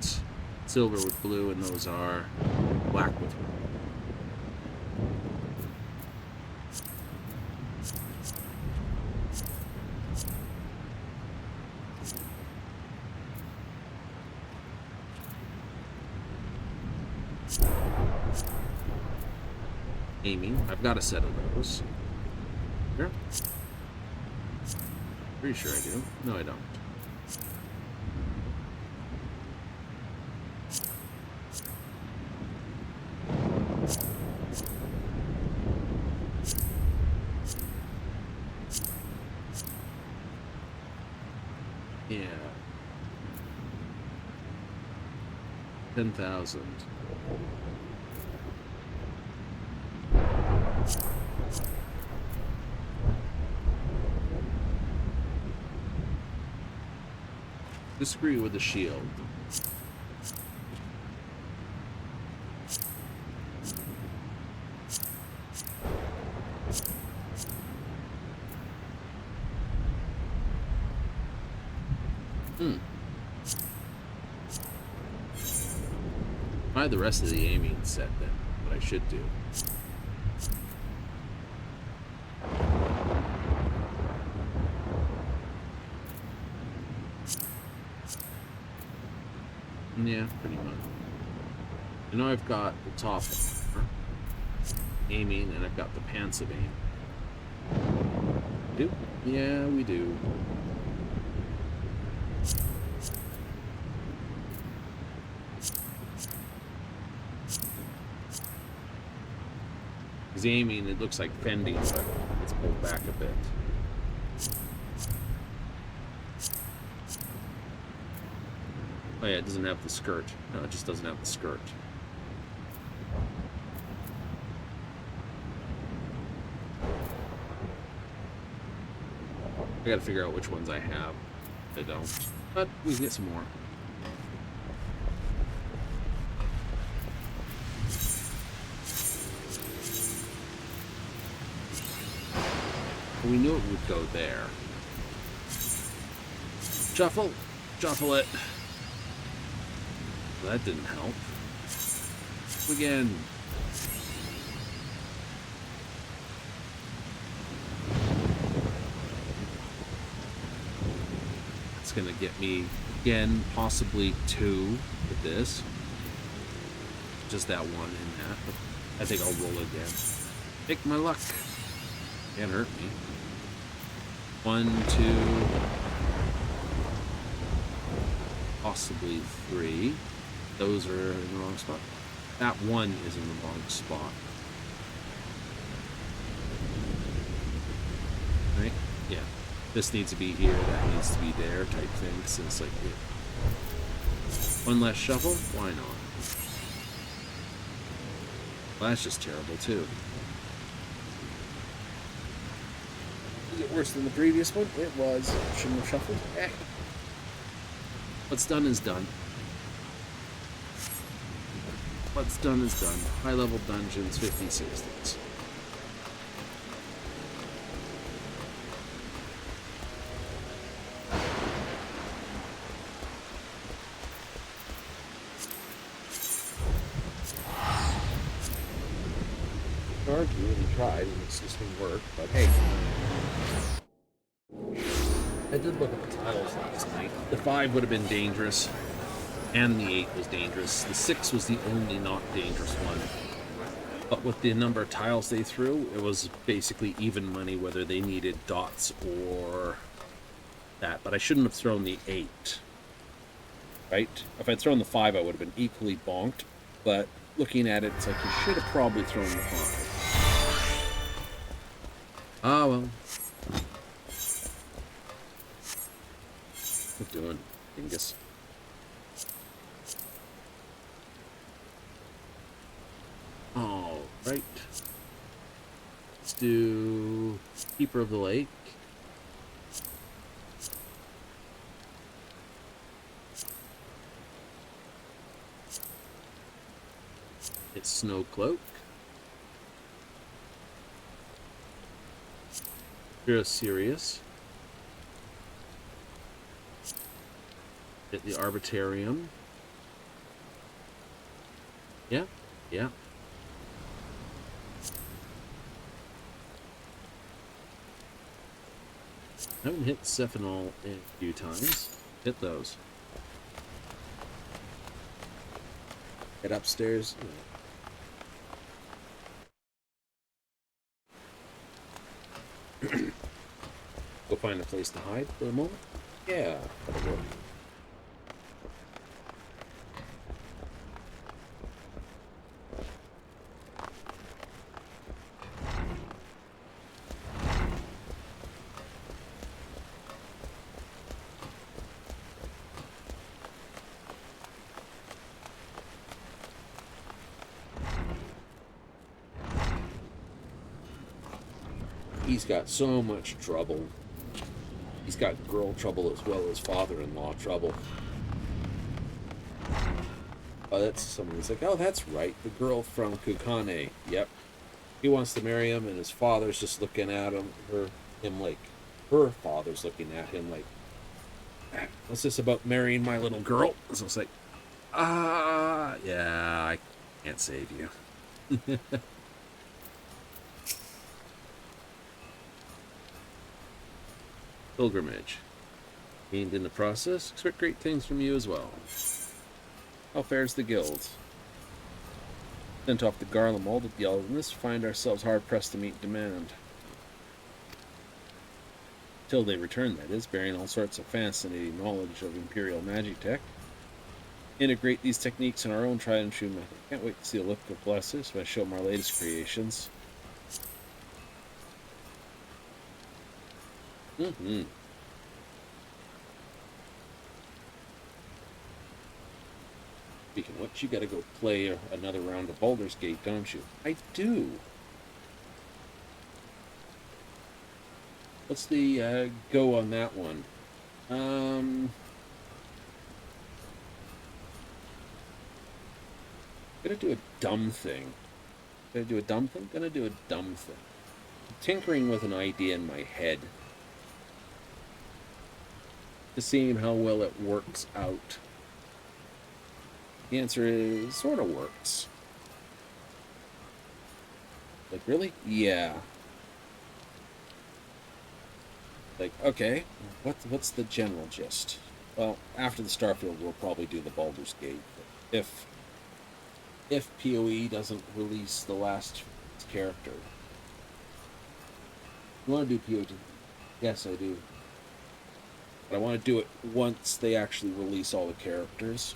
silver with blue, and those are black with blue. Aiming. I've got a set of those. Here. Pretty sure I do. No, I don't. Yeah. 10,000. Disagree with the shield. Buy the rest of the aiming set then, what I should do. Yeah, pretty much. I know I've got the top aiming, and I've got the pensive aim. Do? Yeah, we do. He's aiming, it looks like fending, but it's pulled back a bit. Oh yeah, it doesn't have the skirt. No, it just doesn't have the skirt. I gotta figure out which ones I have. I don't. But we can get some more. We knew it would go there. Shuffle. Shuffle it. That didn't help. Again. It's gonna get me again, possibly 2 with this. Just that one in that. But I think I'll roll again. Take my luck. Can't hurt me. 1, 2, possibly 3. Those are in the wrong spot. That one is in the wrong spot. Right? Yeah. This needs to be here, that needs to be there type thing. So it's like, yeah. One less shuffle? Why not? Well, that's just terrible too. Is it worse than the previous one? It was. Shouldn't have shuffled. Eh. What's done is done. What's done is done. High level dungeons, 50, 60s. Hard, you really tried, and it's just didn't work, but hey. I did look at the titles last night. The 5 would have been dangerous, and the 8 was dangerous. The 6 was the only not dangerous one. But with the number of tiles they threw, it was basically even money whether they needed dots or that. But I shouldn't have thrown the 8. Right? If I'd thrown the 5, I would have been equally bonked. But looking at it, it's like you should have probably thrown the 5. Ah, well. What doing? Dingus. All right. Let's do Keeper of the Lake. It's Snow Cloak. You're serious. Hit the Arbitrarium. Yeah, yeah. I haven't hit Cephanol a few times. Hit those. Head upstairs. Go find a place to hide for a moment. Yeah, that'll work. He's got so much trouble. He's got girl trouble as well as father-in-law trouble. Oh, that's someone who's like, oh, that's right, the girl from Kukane. Yep. He wants to marry him, and his father's just looking at him, her father's looking at him like, what's this about marrying my little girl? So it's like, yeah, I can't save you. Pilgrimage. Gained in the process. Expect great things from you as well. How fares the guild? Sent off to Garlemald at the Elderness, find ourselves hard-pressed to meet demand. Till they return, that is, bearing all sorts of fascinating knowledge of Imperial magic tech. Integrate these techniques in our own tried and true method. Can't wait to see the look of blessers when I show them our latest creations. Mm-hmm. Speaking of which, you gotta go play another round of Baldur's Gate, don't you? I do. What's the go on that one? Gonna do a dumb thing. Gonna do a dumb thing? Gonna do a dumb thing. I'm tinkering with an idea in my head. Just seeing how well it works out. The answer is, sort of works. Like, really? Yeah. Like, okay, what's the general gist? Well, after the Starfield, we'll probably do the Baldur's Gate. If PoE doesn't release the last character. You want to do PoE? Yes, I do. But I want to do it once they actually release all the characters.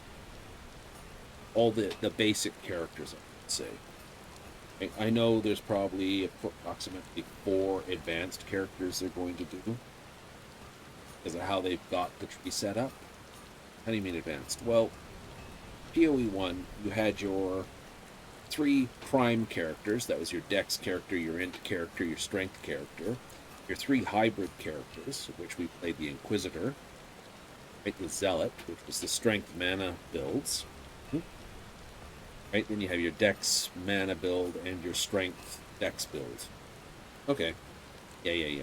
All the basic characters, I would say. I know there's probably approximately 4 advanced characters they're going to do. Because of how they've got the tree set up. How do you mean advanced? Well, PoE 1, you had your 3 prime characters. That was your Dex character, your Int character, your Strength character. Your 3 hybrid characters, of which we played the Inquisitor. Right, the Zealot, which was the Strength mana builds. Right, then you have your Dex mana build and your Strength Dex build. Okay. Yeah.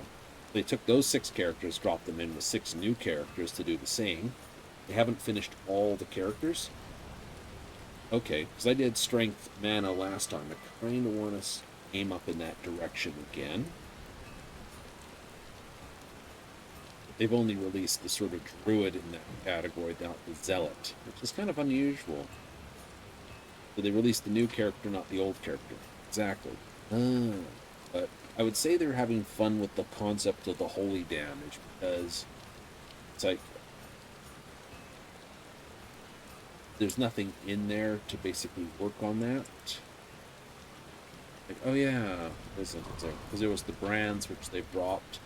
They took those 6 characters, dropped them in with 6 new characters to do the same. They haven't finished all the characters. Okay, because I did Strength mana last time. I kind of want to aim up in that direction again. They've only released the sort of druid in that category, not the zealot, which is kind of unusual. So they released the new character, not the old character. Exactly. But I would say they're having fun with the concept of the holy damage, because it's like there's nothing in there to basically work on that. Like, oh yeah, because there was the brands which they dropped.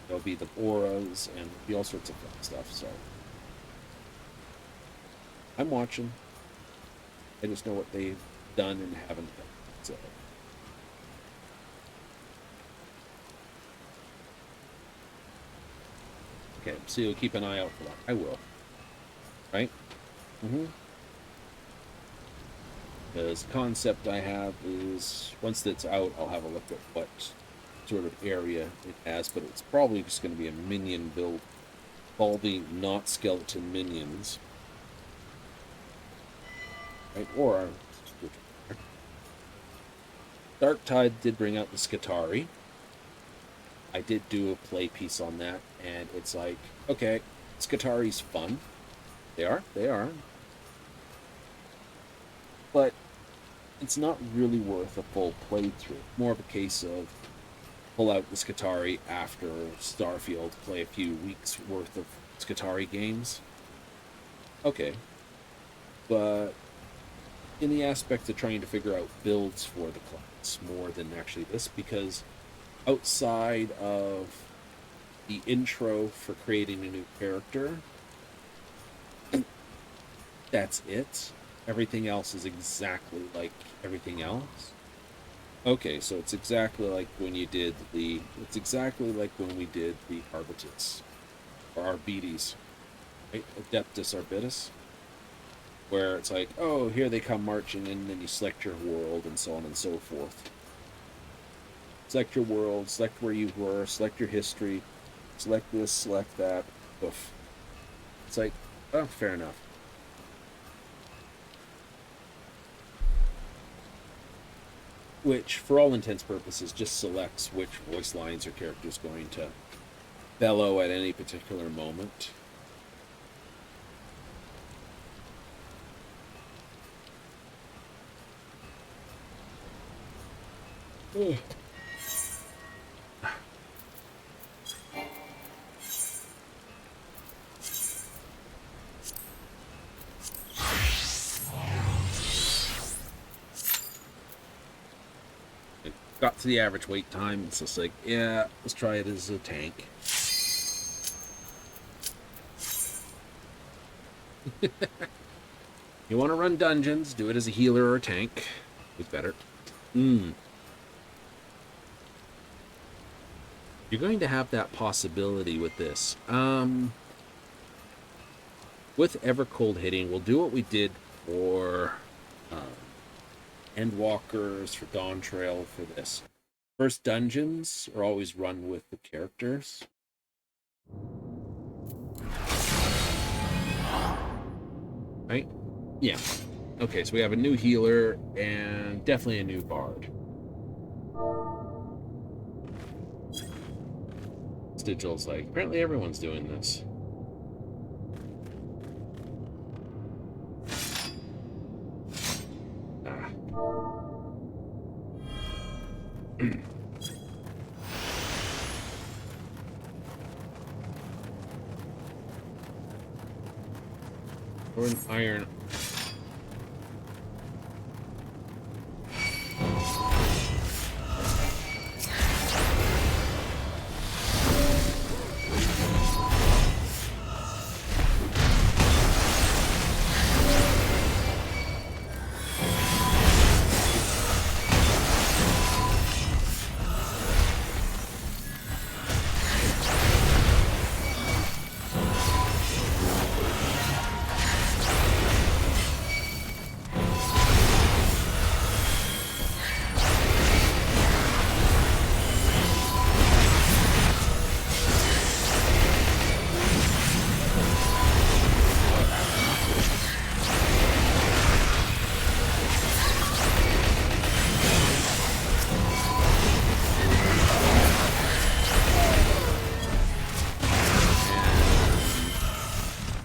There'll be the auras and there'll be all sorts of fun stuff. So I'm watching. I just know what they've done and haven't done. So okay, so you'll keep an eye out for that. I will. Right? Because the concept I have is, once it's out, I'll have a look at what sort of area it has, but it's probably just going to be a minion build. All the not skeleton minions. Right? Or Darktide did bring out the Skitarii. I did do a play piece on that, and it's like, okay, Skitarii's fun. They are. But it's not really worth a full playthrough. More of a case of pull out the Skitarii after Starfield, play a few weeks worth of Skitarii games. Okay. But in the aspect of trying to figure out builds for the class more than actually this, because outside of the intro for creating a new character, that's it. Everything else is exactly like everything else. Okay, so it's exactly like when you did the... It's exactly like when we did the Arbitus. Or Arbites. Right? Adeptus Arbitus. Where it's like, oh, here they come marching in, and then you select your world, and so on and so forth. Select your world, select where you were, select your history, select this, select that. Oof. It's like, oh, fair enough. Which, for all intents and purposes, just selects which voice lines your character is going to bellow at any particular moment. Oh. It got to the average wait time. It's just like, yeah, let's try it as a tank. You want to run dungeons, do it as a healer or a tank. It's better. You're going to have that possibility with this. With Evercold hitting, we'll do what we did for Endwalkers, for Dawn Trail, for this. First dungeons are always run with the characters. Right? Yeah. Okay, so we have a new healer and definitely a new bard. Digital's like, apparently everyone's doing this. Or an iron.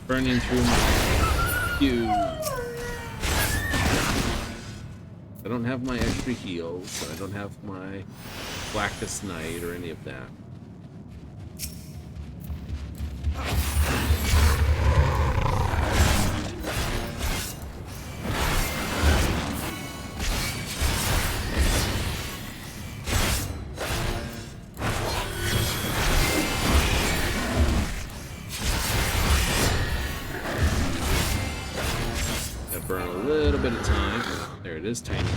Burning through my queue. I don't have my extra heals. I don't have my Blackest Night or any of that. Burn a little bit of time. There it is, tiny.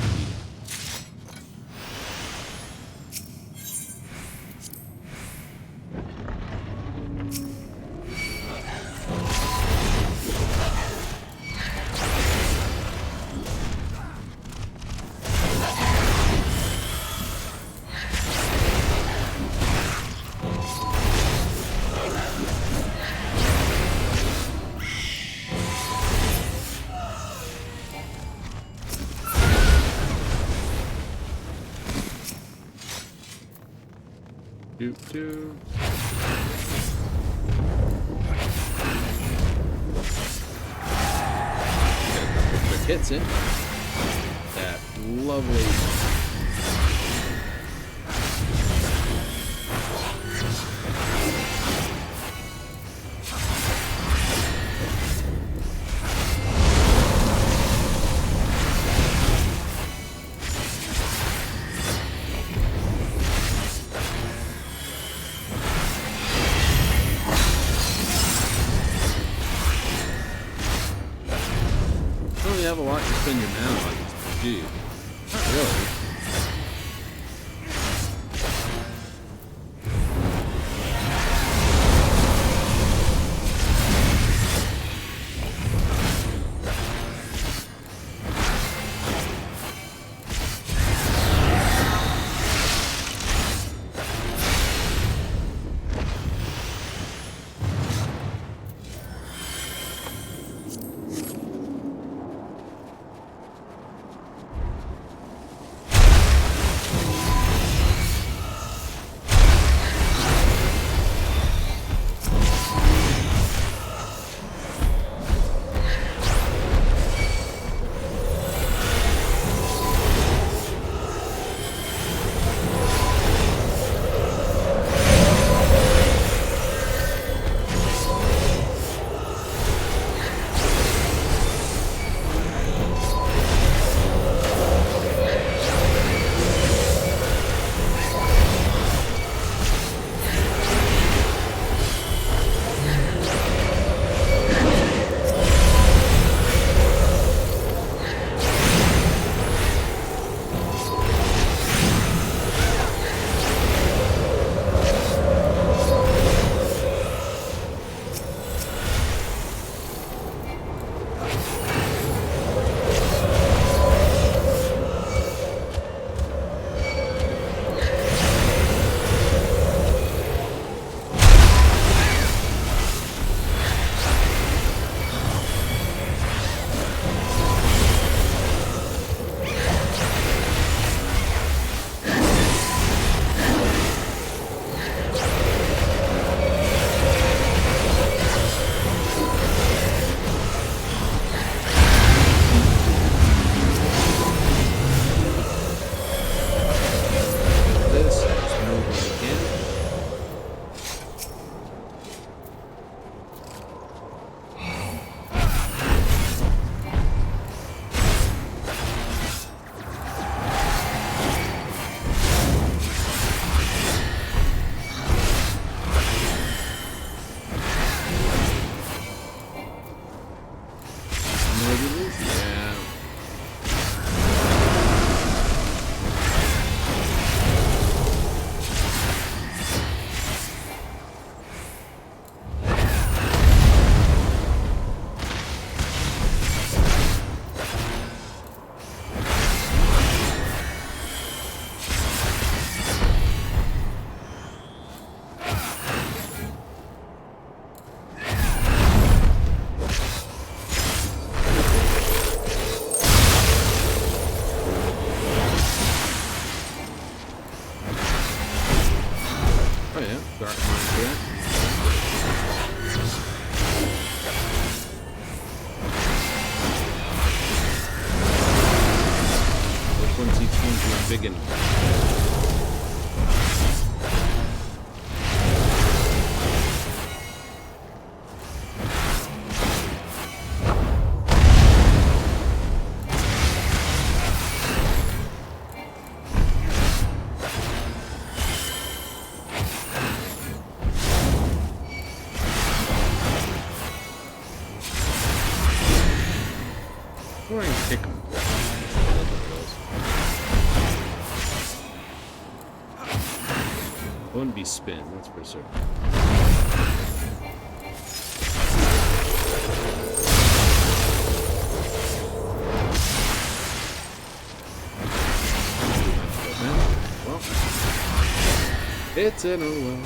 Two. Quick hits in. That lovely. Have a lot to spend your mana on, do you? Not really. Oh yeah, dark mine for that. Which one's each one's my big one? Or I can kick them. Wouldn't be spin, that's for certain. Well, it's in a well.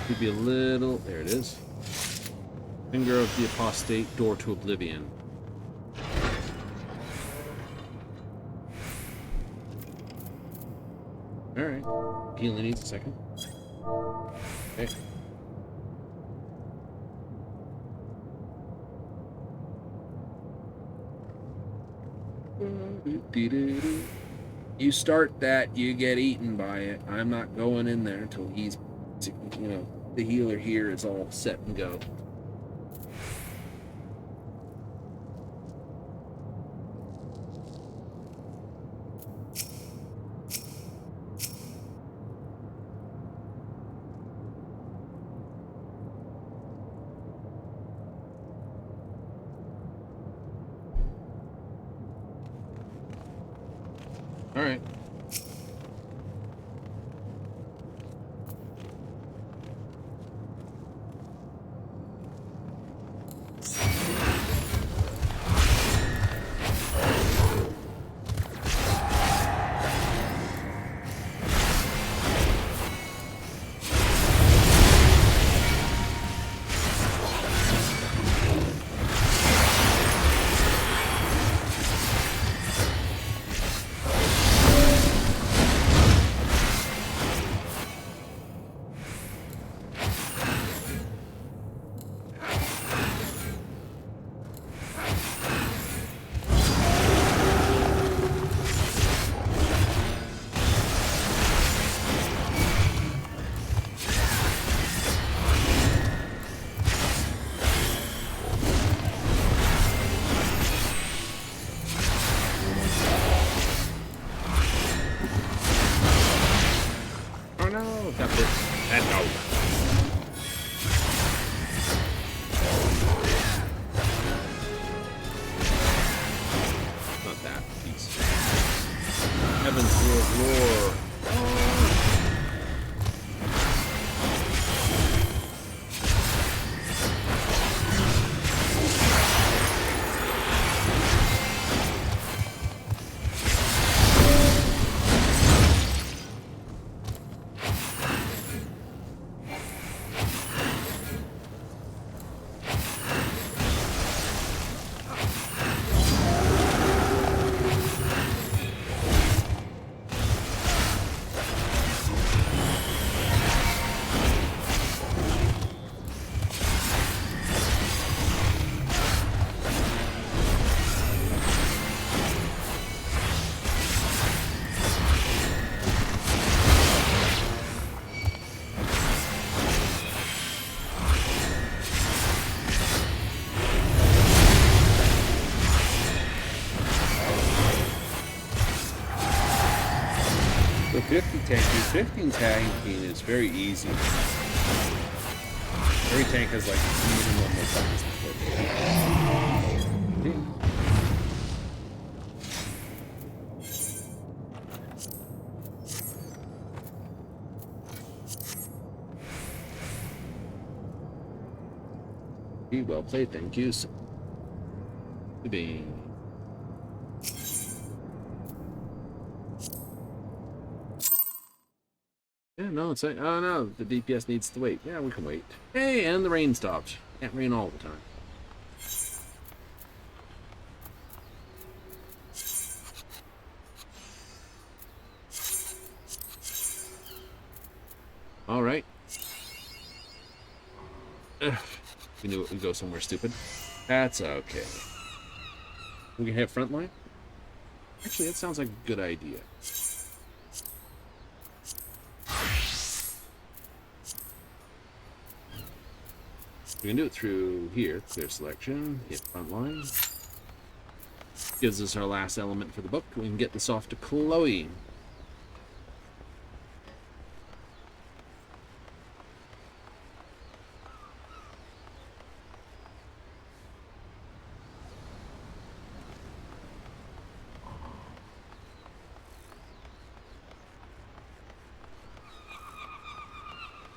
Could be a little. There it is. Finger of the apostate, door to oblivion. Alright. Healing needs a second. Okay. You start that, you get eaten by it. I'm not going in there until he's, you know, the healer here is all set and go. All right. Look up it. And go. Not that piece. Heaven's Lord. So 15 tanking is very easy. Every tank has like minimum of buttons to click. Well played, thank you. Being. Yeah, no, it's like, oh no, the DPS needs to wait. Yeah, we can wait. Hey, and the rain stopped. Can't rain all the time. All right. Ugh, we knew it would go somewhere stupid. That's okay. We can hit frontline? Actually, that sounds like a good idea. We can do it through here. Clear selection, hit frontline. Gives us our last element for the book. We can get this off to Chloe.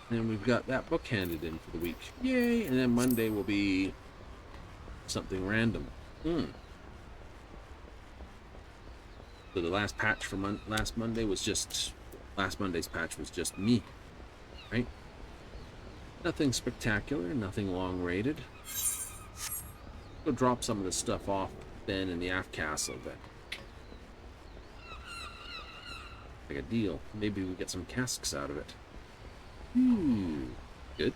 And we've got that book handed in for the week. Yay! And then Monday will be something random. So the last patch for last Monday was just... Last Monday's patch was just me. Right? Nothing spectacular, nothing long rated. Go drop some of this stuff off then in the aft castle then. Like a deal. Maybe we get some casks out of it. Good.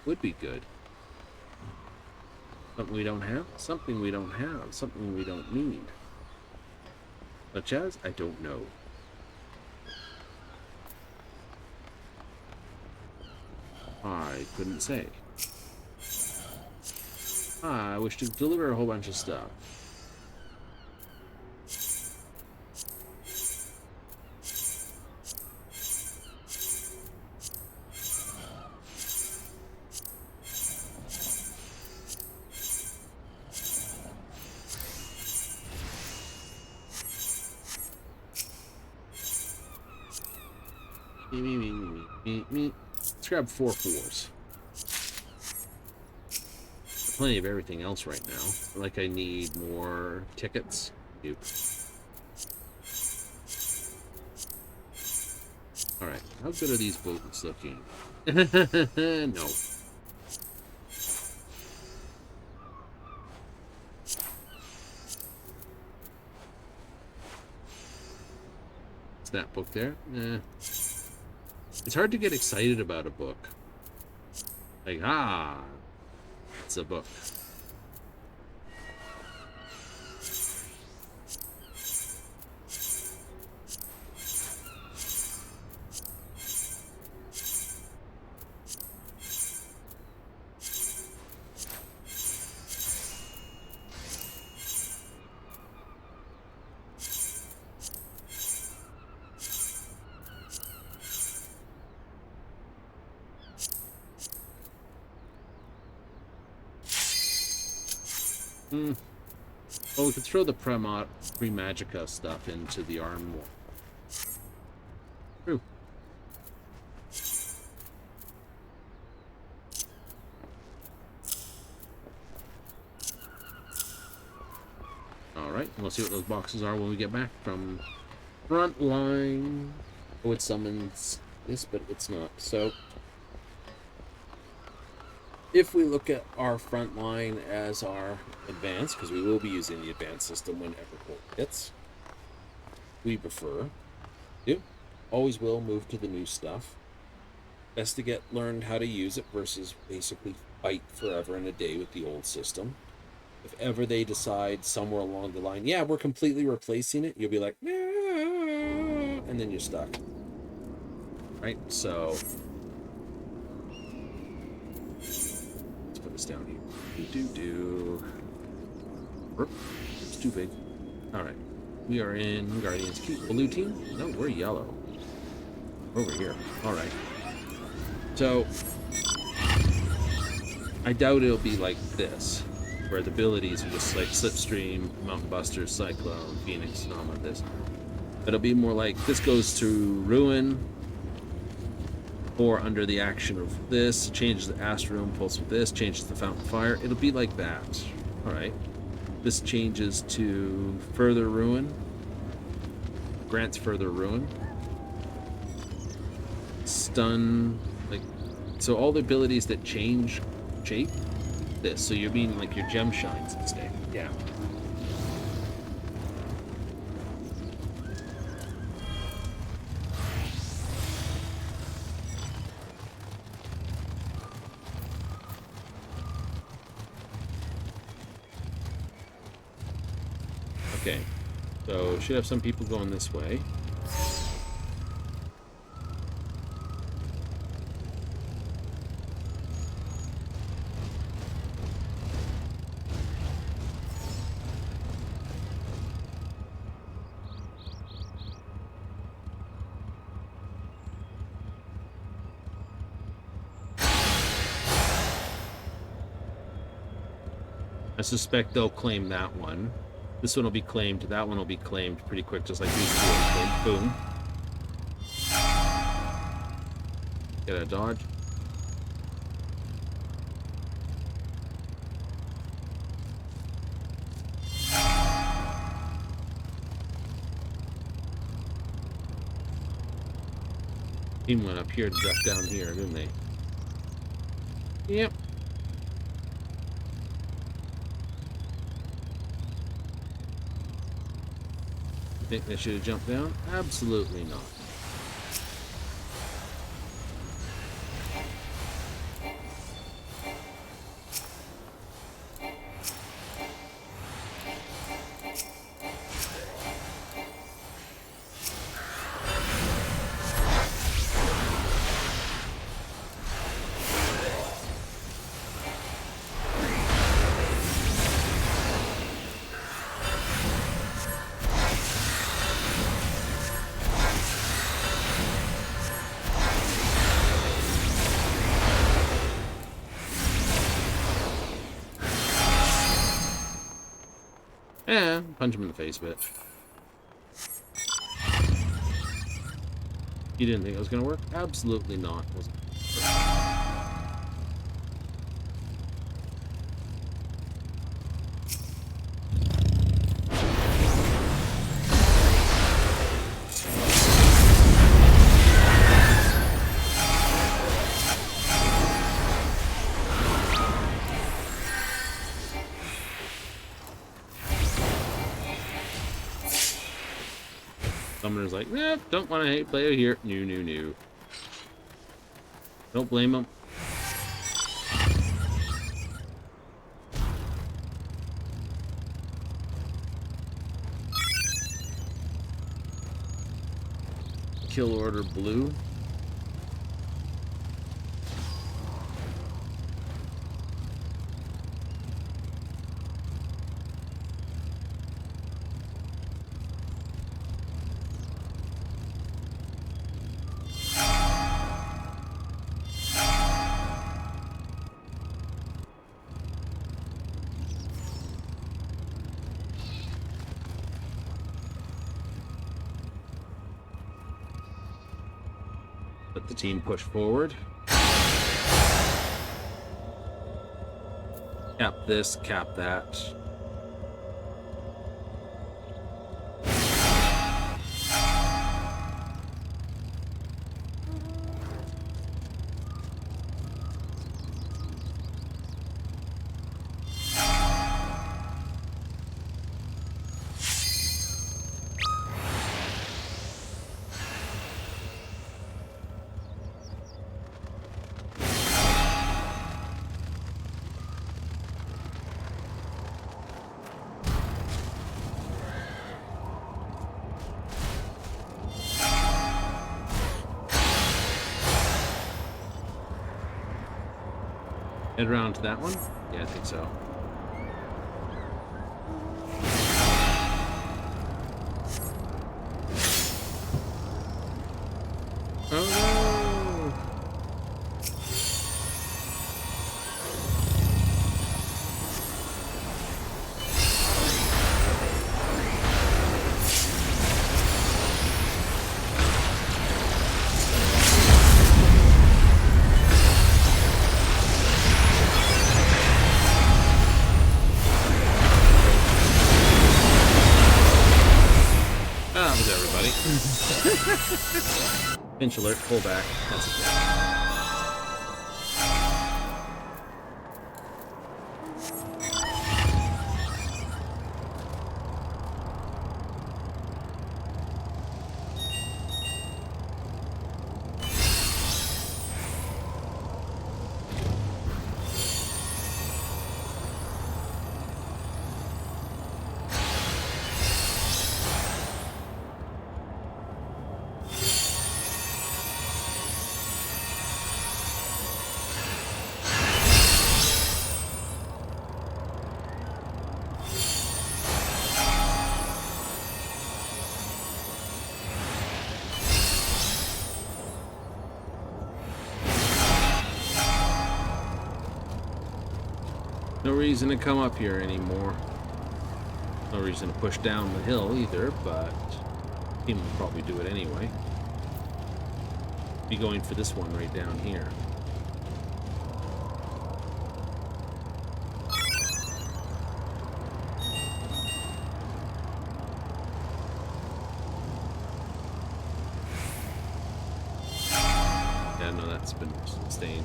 Would be good. Something we don't have? Something we don't have. Something we don't need. Such as? I don't know. I couldn't say. I wish to deliver a whole bunch of stuff. Let's grab 4 4s. Plenty of everything else right now. Like I need more tickets. Nope. Alright, how good are these boats looking? No. Is that book there? It's hard to get excited about a book. Like, it's a book. Well, we could throw the Pre-Magica stuff into the arm wall. True. Alright, we'll see what those boxes are when we get back from Frontline. Oh, it summons this, but it's not. So, if we look at our Frontline as our advanced, because we will be using the advanced system whenever it hits, we prefer to, always will move to the new stuff. Best to get learned how to use it versus basically fight forever and a day with the old system. If ever they decide somewhere along the line, yeah, we're completely replacing it, you'll be like, nah, and then you're stuck. Right? So, let's put this down here. It's too big. Alright. We are in Guardians Keep. Blue team? No, we're yellow. Over here. Alright. So, I doubt it'll be like this, where the abilities are just like Slipstream, Mountain Buster, Cyclone, Phoenix, and all of this. It'll be more like this goes to Ruin, or under the action of this, changes the Astral Impulse with this, changes the Fountain Fire. It'll be like that. Alright. This changes to Further Ruin, grants Further Ruin. Stun, like, so all the abilities that change shape, this. So you mean like your gem shines instead. Yeah. Okay. So should have some people going this way. I suspect they'll claim that one. This one will be claimed. That one will be claimed pretty quick, just like these two are claimed. Boom. Get a dodge. Team went up here to duck down here, didn't they? Yep. Think they should have jumped down? Absolutely not. Eh, punch him in the face, bitch. You didn't think it was gonna work? Absolutely not. Summoner's like, nah, don't want to hate player here. No. Don't blame him. Kill order blue. Let the team push forward. Cap this, cap that. Head around to that one? Yeah, I think so. Oh no! Ah, that was everybody. Pinch alert, pull back. That's it. No reason to come up here anymore. No reason to push down the hill either, but team will probably do it anyway. Be going for this one right down here. Yeah, no, that's been sustained.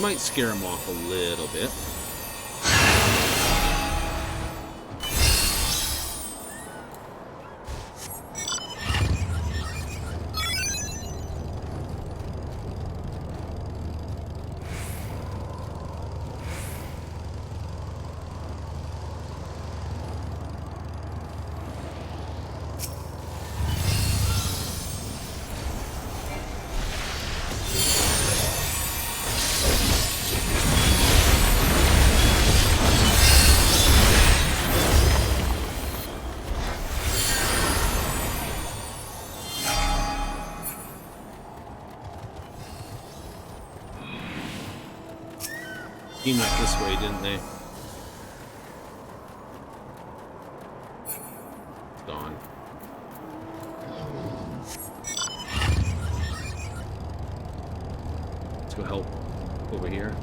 Might scare him off a little bit. Team went this way, didn't they? It's gone. Let's go help over here.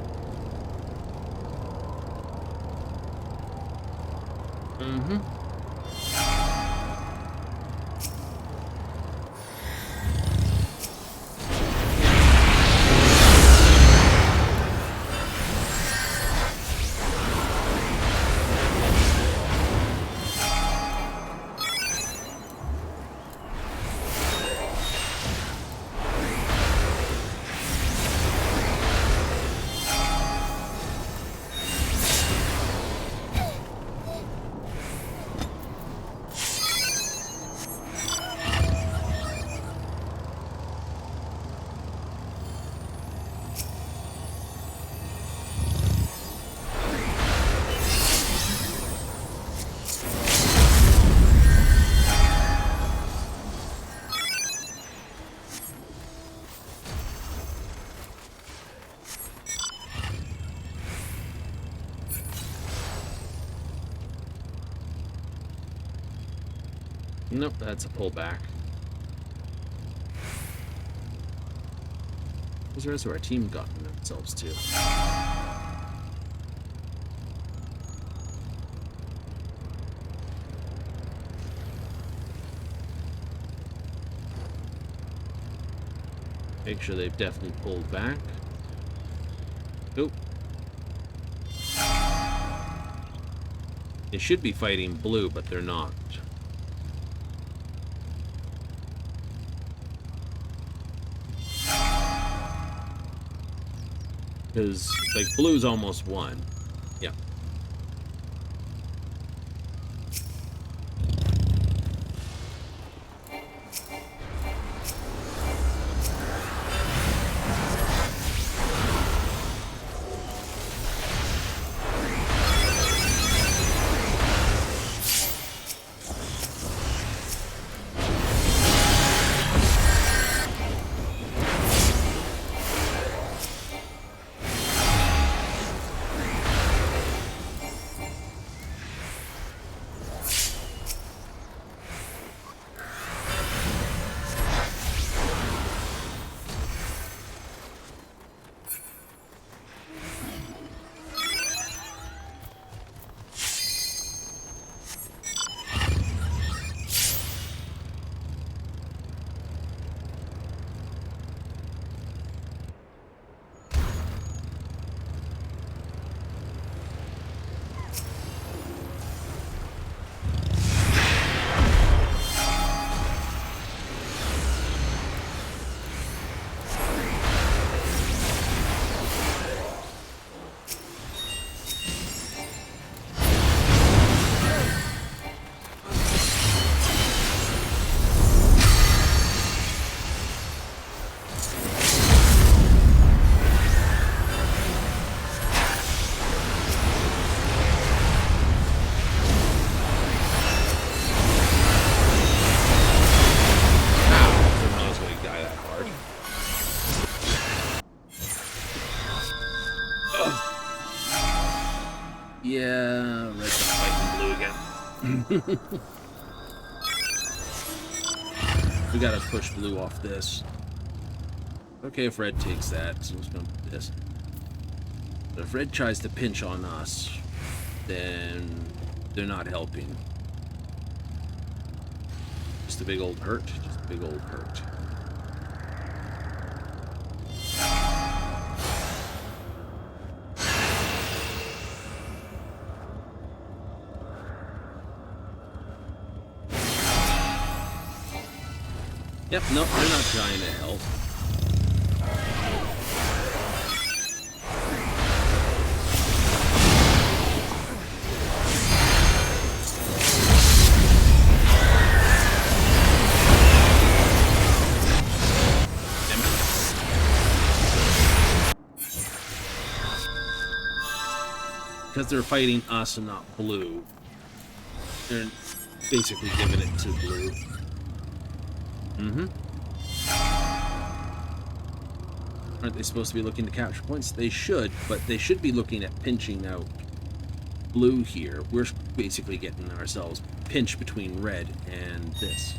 Nope, that's a pullback. Where's the rest of our team gotten themselves to? Make sure they've definitely pulled back. Oop. They should be fighting blue, but they're not. Because, like, blue's almost won. Yeah. Yeah, red's fighting blue again. We gotta push blue off this. Okay, if red takes that, so let's go with this. But if red tries to pinch on us, then they're not helping. Just a big old hurt. Just a big old hurt. Yep, nope, they're not trying to help. Because they're fighting us and not blue, they're basically giving it to blue. Aren't they supposed to be looking to capture points? They should, but they should be looking at pinching out blue here. We're basically getting ourselves pinched between red and this.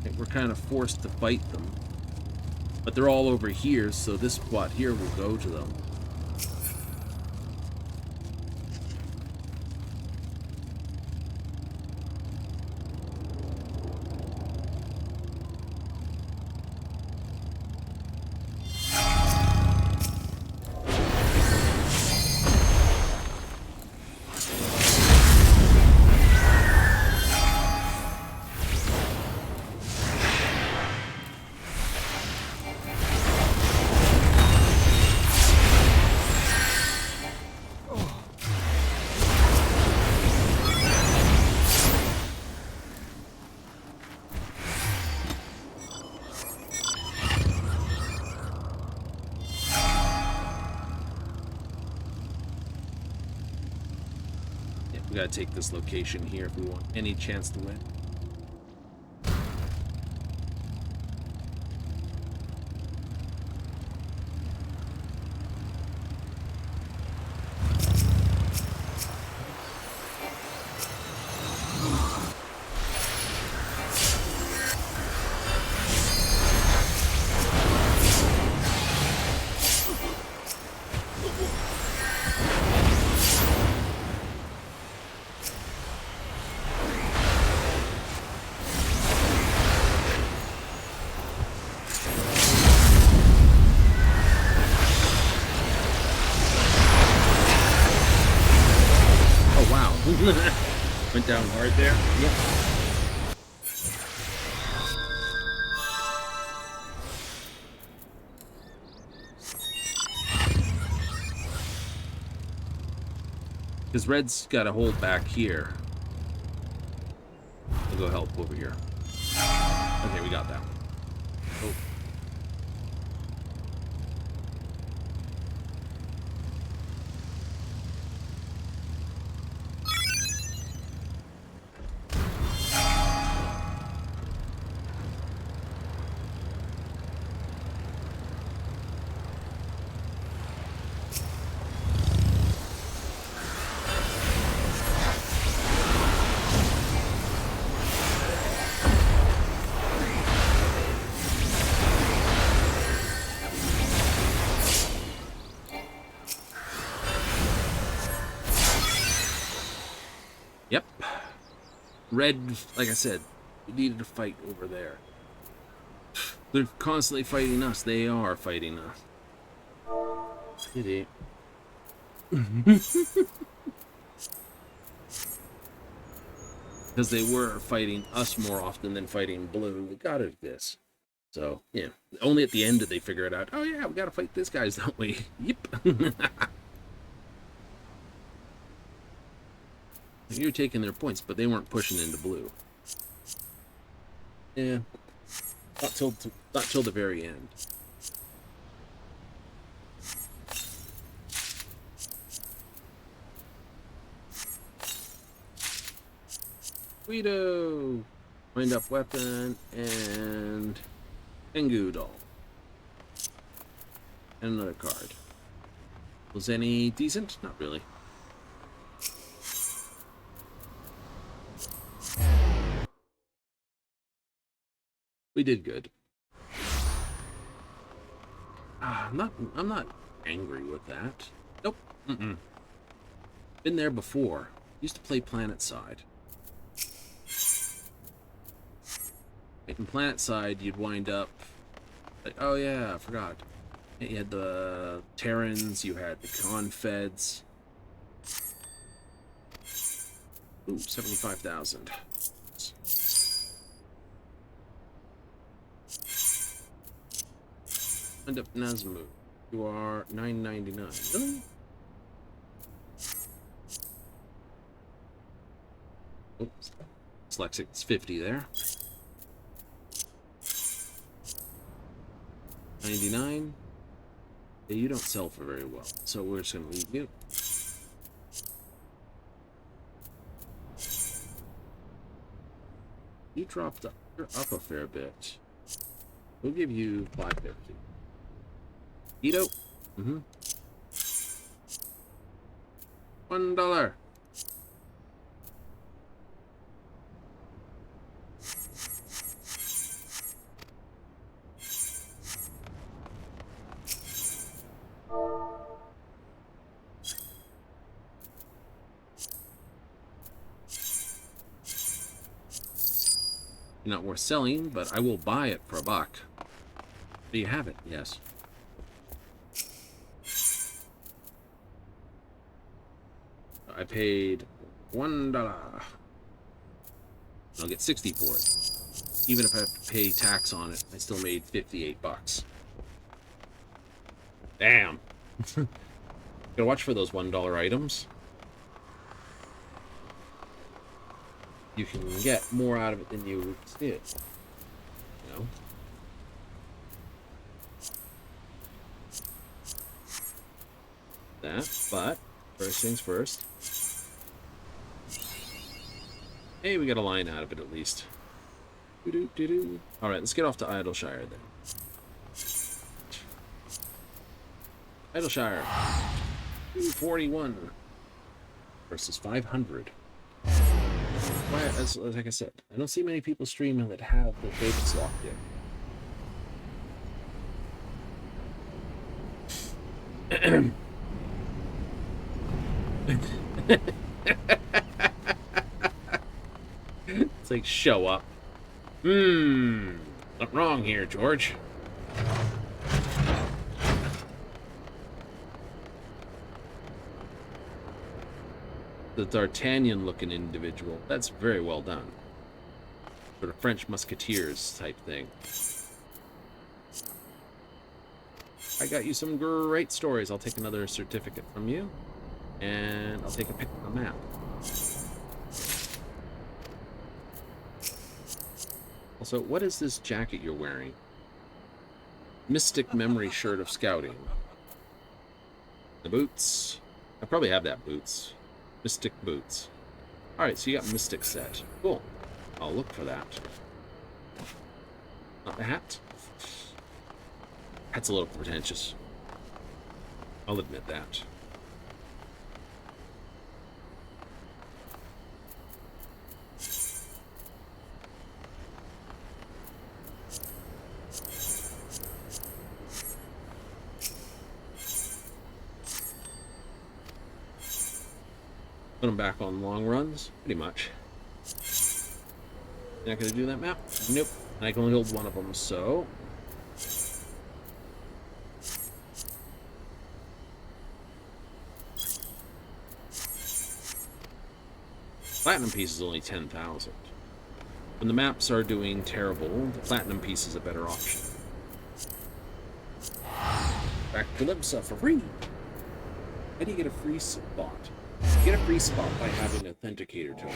Okay, we're kind of forced to fight them. But they're all over here, so this spot here will go to them. We gotta take this location here if we want any chance to win. Went down hard there. Yep. Because red's got to hold back here. I'll go help over here. Okay, we got that. Oh. Yep. Red, like I said, we needed to fight over there. They're constantly fighting us. They are fighting us. Because they were fighting us more often than fighting blue. We got it at this. So, yeah. Only at the end did they figure it out. Oh, yeah, we got to fight these guys, don't we? Yep. You're taking their points, but they weren't pushing into blue. Yeah. Not till the very end. Guido! Wind up weapon and Tengu doll. And another card. Was any decent? Not really. We did good. I'm not angry with that. Nope. Been there before. Used to play Planet Side. Like in Planet Side, you'd wind up like, oh yeah, I forgot. You had the Terrans, you had the Confeds. Ooh, 75,000. End up Nazmu. You are $9.99. Really? Oops. Dyslexic, 50 there. 99. Yeah, you don't sell for very well, so we're just gonna leave you. You dropped up, you're up a fair bit. We'll give you $5.50. Ito. $1. Not worth selling, but I will buy it for $1. Do you have it? Yes. I paid $1. I'll get 60 for it. Even if I have to pay tax on it, I still made $58. Damn. Gotta watch for those $1 items. You can get more out of it than you did. You know? That, but first things first. Hey, we got a line out of it at least. Alright, let's get off to Idleshire then. Idleshire. 241 versus 500. Why, like I said, I don't see many people streaming that have the favorites locked in. It's like, show up. Something wrong here, George. the D'Artagnan looking individual. That's very well done. Sort of French Musketeers type thing. I got you some great stories. I'll take another certificate from you. And I'll take a pic of the map. Also, what is this jacket you're wearing? Mystic Memory Shirt of Scouting. The boots. I probably have that boots. Mystic boots. Alright, so you got Mystic set. Cool. I'll look for that. Not the hat? Hat's a little pretentious. I'll admit that. Put them back on long runs, pretty much. You're not going to do that map? Nope. I can only hold one of them, so... Platinum piece is only 10,000. When the maps are doing terrible, the platinum piece is a better option. Back to Libsa for free. How do you get a free spot? You get a free spot by having an authenticator token.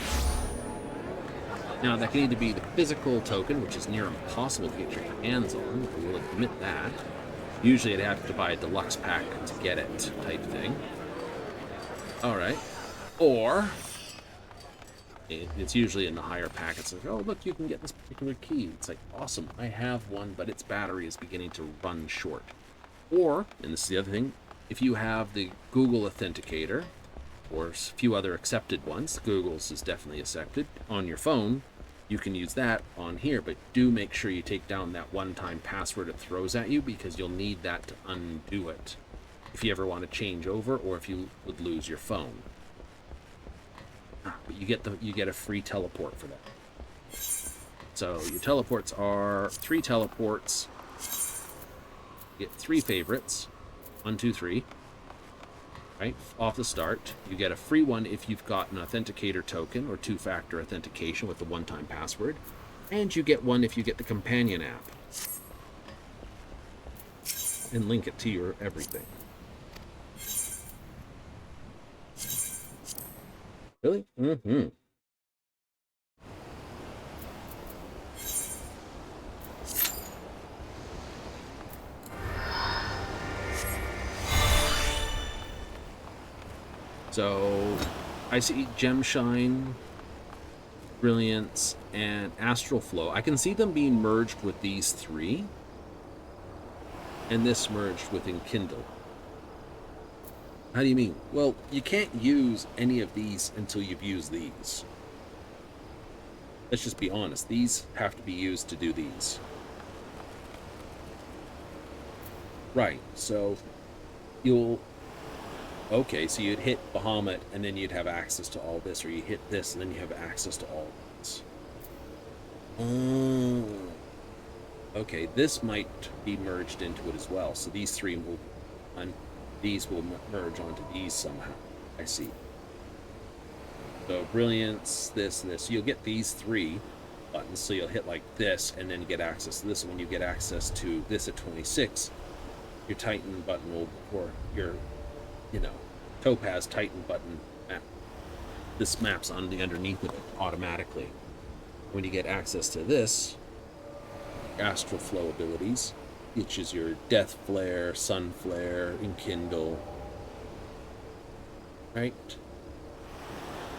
Now, that can either be the physical token, which is near impossible to get your hands on, I will admit that. Usually I'd have to buy a deluxe pack to get it, type thing. Alright. Or, it's usually in the higher packets. Like, oh, look, you can get this particular key. It's like, awesome, I have one, but its battery is beginning to run short. Or, and this is the other thing, if you have the Google Authenticator, or a few other accepted ones, Google's is definitely accepted, on your phone, you can use that on here, but do make sure you take down that one-time password it throws at you, because you'll need that to undo it if you ever want to change over, or if you would lose your phone. But you get a free teleport for that. So your teleports are 3 teleports. You get 3 favorites. 1, 2, 3. Right off the start, you get a free one if you've got an authenticator token or 2-factor authentication with a one-time password, and you get one if you get the companion app and link it to your everything. Really? Mm-hmm. So, I see Gemshine, Brilliance, and Astral Flow. I can see them being merged with these 3, and this merged within Kindle. How do you mean? Well, you can't use any of these until you've used these. Let's just be honest. These have to be used to do these. Right, so you'll... Okay, so you'd hit Bahamut, and then you'd have access to all this, or you hit this, and then you have access to all this. Okay, this might be merged into it as well, so these 3 will... these will merge onto these somehow. I see. So Brilliance, this, and this. You'll get these 3 buttons, so you'll hit like this, and then get access to this. And when you get access to this at 26, your Titan button will, or your, Topaz Titan button map. This maps on the underneath of it automatically. When you get access to this, Astral Flow abilities, which is your Death Flare, Sun Flare, Enkindle, right?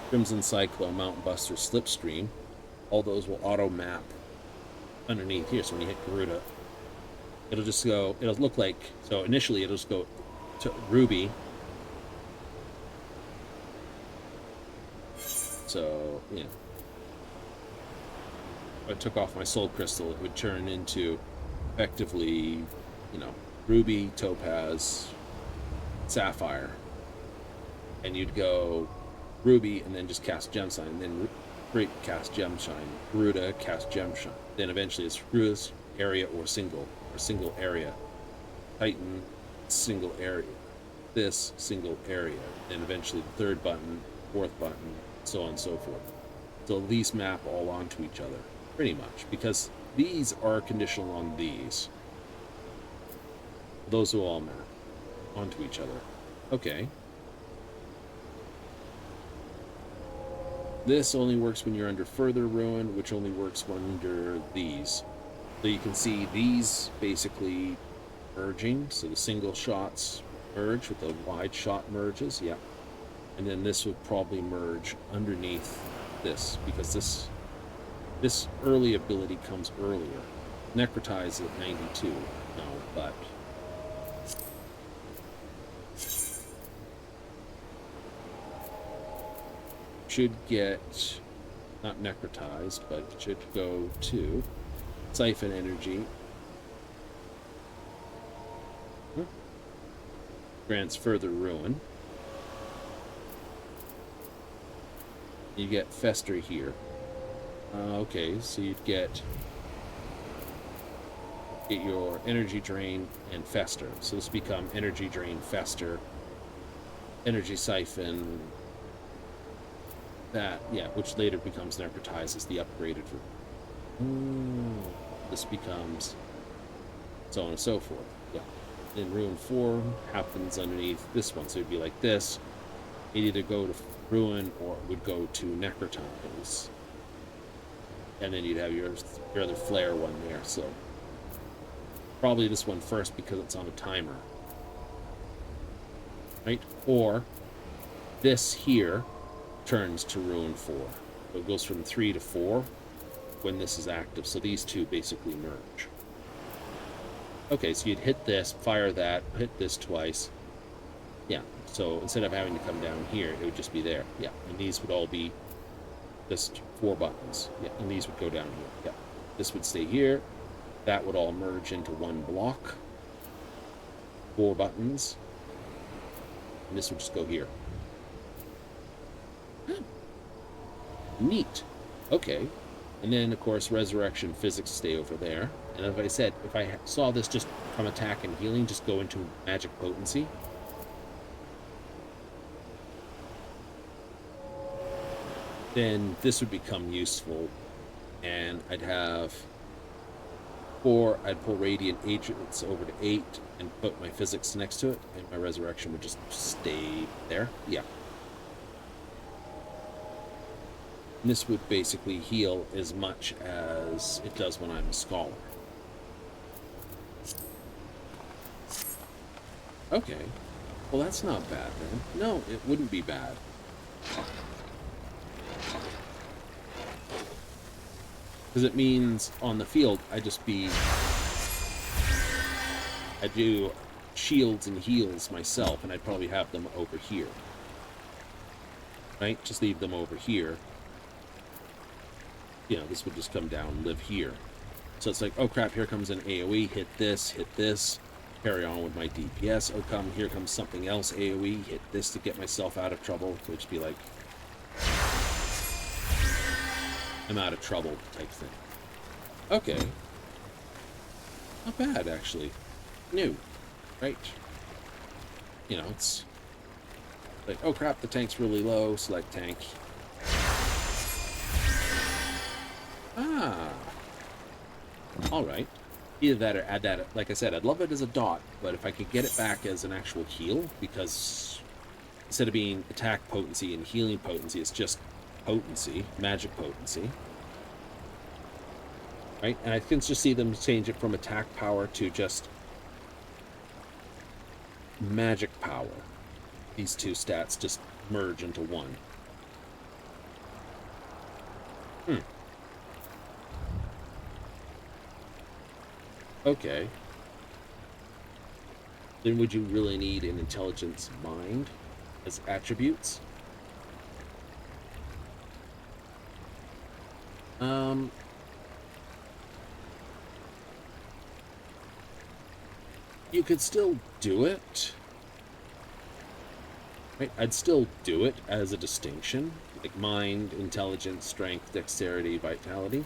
Crimson Cyclone, Mountain Buster, Slipstream, all those will auto map underneath here. So when you hit Garuda, it'll just go, it'll look like, so initially it'll just go to Ruby. So, yeah. If I took off my Soul Crystal, it would turn into effectively, Ruby, Topaz, Sapphire. And you'd go Ruby and then just cast Gemshine, and then cast Gemshine, Garuda, cast Gemshine. Then eventually it's Garuda's area or single area. Titan, single area. This, single area. Then eventually the third button fourth button, so on and so forth. So these map all onto each other, pretty much, because these are conditional on these. Those will all map onto each other. Okay. This only works when you're under further ruin, which only works under these. So you can see these basically merging. So the single shots merge with the wide shot merges. Yeah. And then this would probably merge underneath this, because this early ability comes earlier. Necrotize at 92. No, but should get not necrotized, but it should go to siphon energy. Grants further ruin. You get fester here. Okay, so you'd get your energy drain and fester. So this become energy drain, fester, energy siphon. That, yeah, which later becomes necrotized as the upgraded version. This becomes so on and so forth. Yeah. Then ruin 4 happens underneath this one. So it'd be like this. It'd either go to ruin or it would go to necrotize. And then you'd have your other flare one there. So probably this one first because it's on a timer. Right? Or this here turns to ruin 4. So it goes from 3 to 4 when this is active. So these two basically merge. Okay, so you'd hit this, fire that, hit this twice. Yeah, so instead of having to come down here, it would just be there. Yeah, and these would all be just 4 buttons. Yeah, and these would go down here. Yeah, this would stay here. That would all merge into one block. 4 buttons. And this would just go here. Neat. Okay. And then, of course, resurrection physics stay over there. And as I said, if I saw this just from attack and healing, just go into magic potency. Then this would become useful. And I'd have 4, I'd pull radiant agents over to 8 and put my physics next to it. And my resurrection would just stay there. Yeah. And this would basically heal as much as it does when I'm a scholar. Okay. Well, that's not bad then. No, it wouldn't be bad. Because it means on the field, I'd do shields and heals myself, and I'd probably have them over here. Right? Just leave them over here. You know, this would just come down, live here. So it's like, oh crap, here comes an AoE, hit this, carry on with my DPS. Oh come, here comes something else, AoE, hit this to get myself out of trouble. So it'd just be like, I'm out of trouble type thing. Okay. Not bad, actually. New. Right? You know, it's like, oh crap, the tank's really low, select tank. Ah. Alright. Either that or add that. Like I said, I'd love it as a dot, but if I could get it back as an actual heal, because instead of being attack potency and healing potency, it's just potency, magic potency. Right? And I can just see them change it from attack power to just magic power. These two stats just merge into one. Okay. Then would you really need an intelligence mind as attributes? You could still do it. Right? I'd still do it as a distinction. Like mind, intelligence, strength, dexterity, vitality.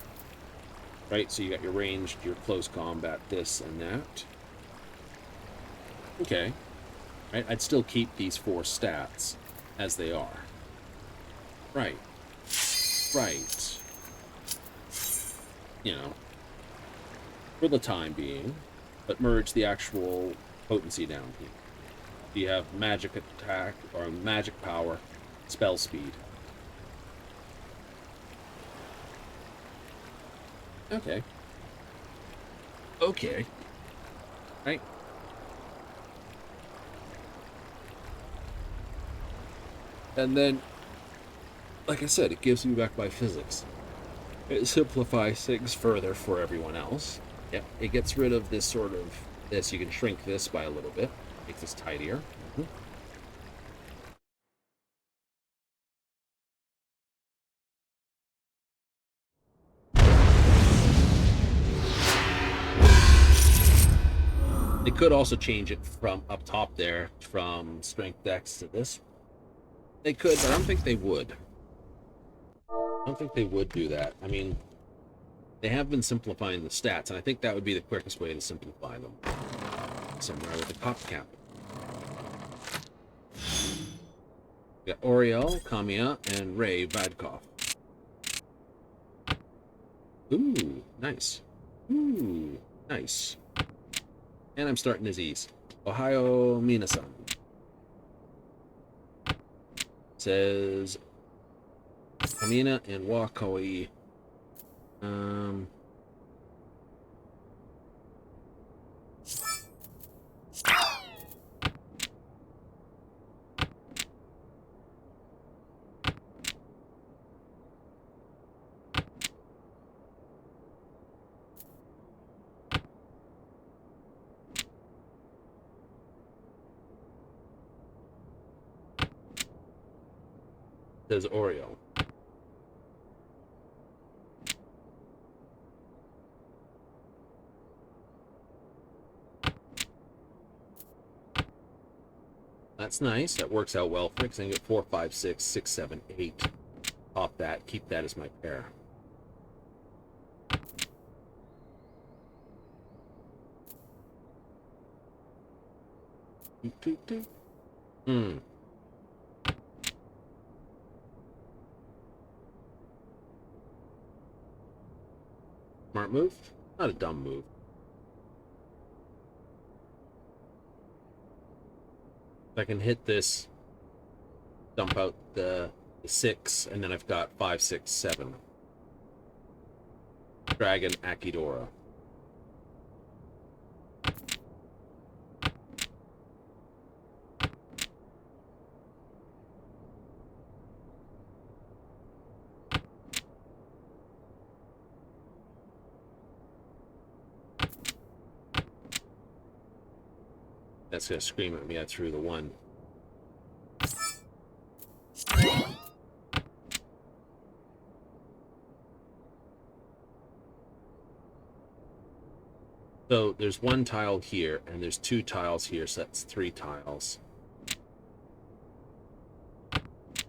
Right, so you got your ranged, your close combat, this and that. Okay. Right, I'd still keep these 4 stats as they are. Right. Right. You know, for the time being, but merge the actual potency down here. You have magic attack or magic power, spell speed. Okay. Okay. Right. And then, like I said, it gives me back my physics. It simplifies things further for everyone else. Yep, it gets rid of this sort of this. You can shrink this by a little bit, make this tidier. They could also change it from up top there, from strength dex to this. They could, but I don't think they would. I don't think they would do that. I mean, they have been simplifying the stats, and I think that would be the quickest way to simplify them. Somewhere with a cop cap. We got Oriel, Kamiya, and Ray Vadkov. Ooh, nice. Ooh, nice. And I'm starting his E's. Ohio Minasan. Says Kamina and Wakoi. Says Oreo. That's nice. That works out well for it, because I can get 4, 5, 6, 6, 7, 8. Pop that. Keep that as my pair. Smart move? Not a dumb move. If I can hit this, dump out the 6, and then I've got 5, 6, 7. Dragon Akidora. That's gonna scream at me. I threw the 1. So there's 1 tile here, and there's 2 tiles here, so that's 3 tiles.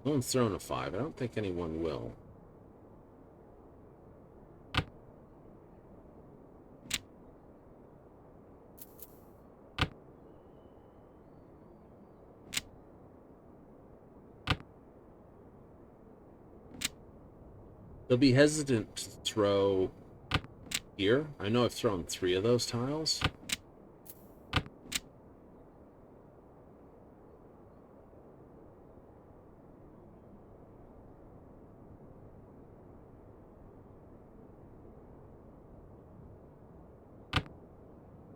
No one's thrown a 5. I don't think anyone will. They'll be hesitant to throw here. I know I've thrown 3 of those tiles.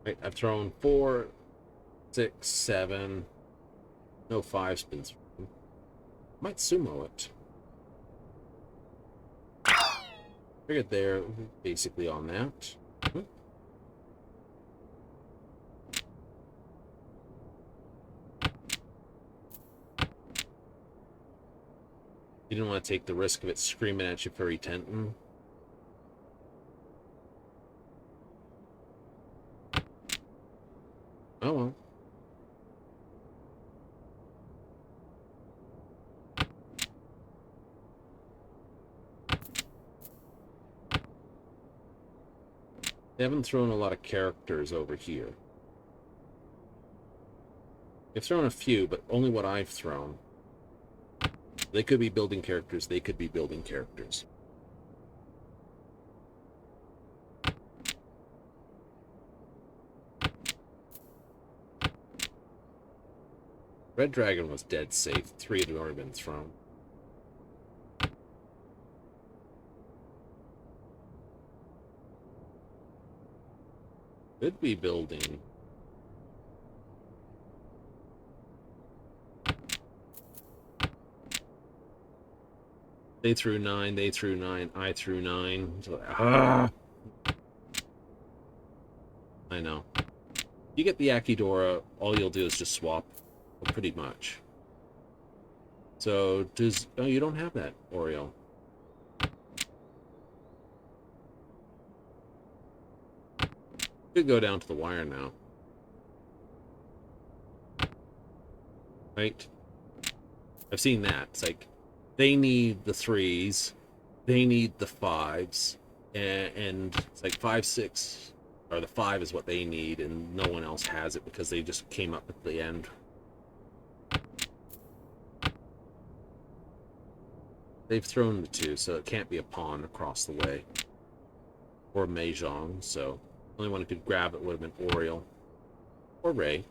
Right, I've thrown 4, 6, 7. No 5's been thrown. Might sumo it. Figured they're basically on that. You didn't want to take the risk of it screaming at you for E10. Oh well. They haven't thrown a lot of characters over here. They've thrown a few, but only what I've thrown. They could be building characters. They could be building characters. Red Dragon was dead safe. 3 had already been thrown. Could be building. They threw 9, they threw 9, I threw 9. So, I know. You get the Akidora, all you'll do is just swap, pretty much. So, does... Oh, you don't have that, Oriole. Could go down to the wire now. Right? I've seen that. It's like, they need the 3s, they need the 5s, and it's like 5, 6, or the 5 is what they need, and no one else has it because they just came up at the end. They've thrown the 2, so it can't be a pawn across the way. Or Mahjong, so the only one who could grab it would have been Oriole. Or Ray.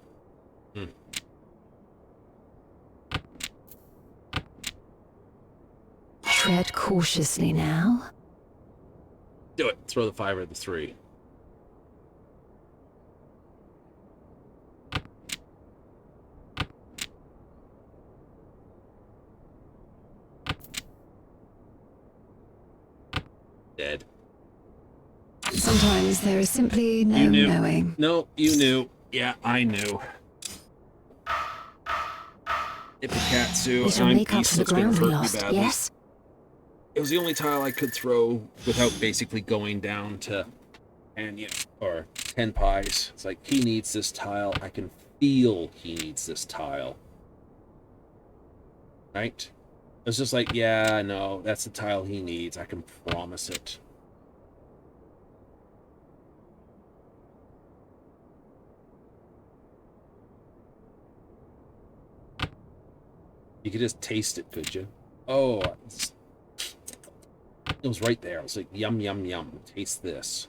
Tread cautiously now. Do it. Throw the 5 or the 3. Dead. Sometimes there is simply no You knew. knowing. No, you knew. Yeah, I knew. Ipikatsu, It'll I'm make up East, for the it's gonna ground we hurt me lost, badly. yes? It was the only tile I could throw without basically going down to, and you know, or 10 pies. It's like, he needs this tile. I can feel he needs this tile. Right? It's just like, yeah, no, that's the tile he needs. I can promise it. You could just taste it, could you? Oh, it was right there. I was like, yum, yum, yum. Taste this.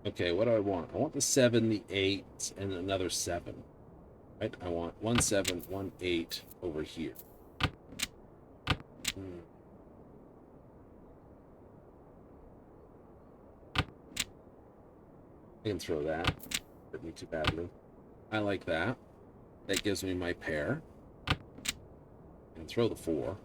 Okay, what do I want? I want the 7, the 8, and another 7. Right? I want 1, 7, 1, 8 over here. I can throw that. Hurt me too badly. I like that. That gives me my pair. And throw the 4.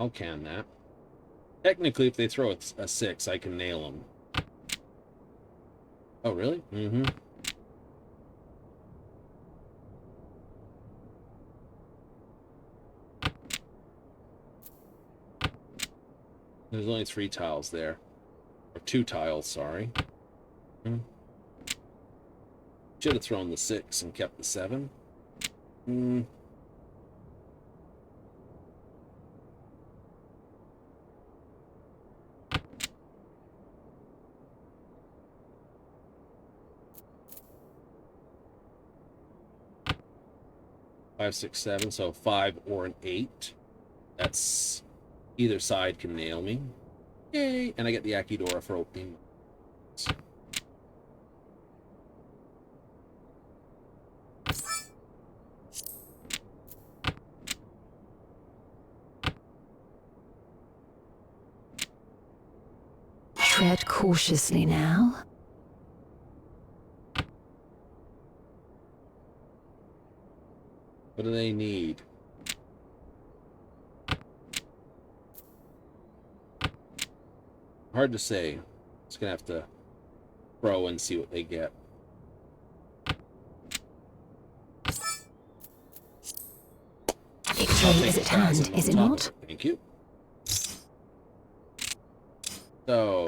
I'll can that. Technically, if they throw a 6, I can nail them. Oh, really? Mm-hmm. There's only 3 tiles there. Or 2 tiles, sorry. Should have thrown the 6 and kept the 7. 5, 6, 7, so 5 or an 8. That's either side can nail me. Yay! And I get the Akidora for opening. Tread cautiously now. What do they need? Hard to say. Just gonna have to throw and see what they get. Victory is at hand, is it not? Thank you. So,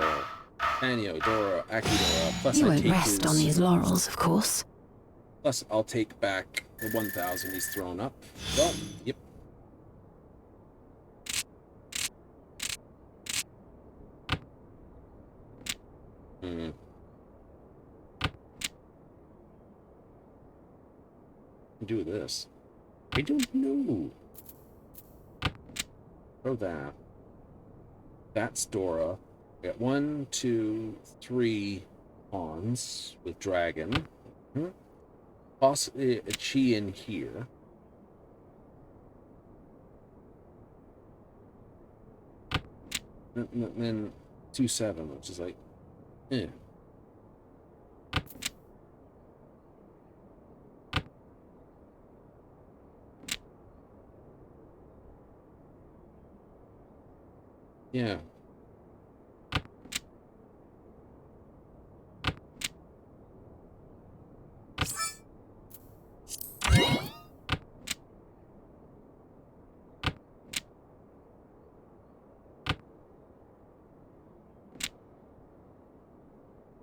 Tanyo, Dora, Akidora, plus You I won't take rest on his, these laurels, of course. plus I'll take back the 1,000 he's thrown up. Well, yep. Do this. I don't know. Throw that. That's Dora. We got 1, 2, 3 pawns with dragon. Possibly a chi in here. And then 2/7, which is like, eh. Yeah.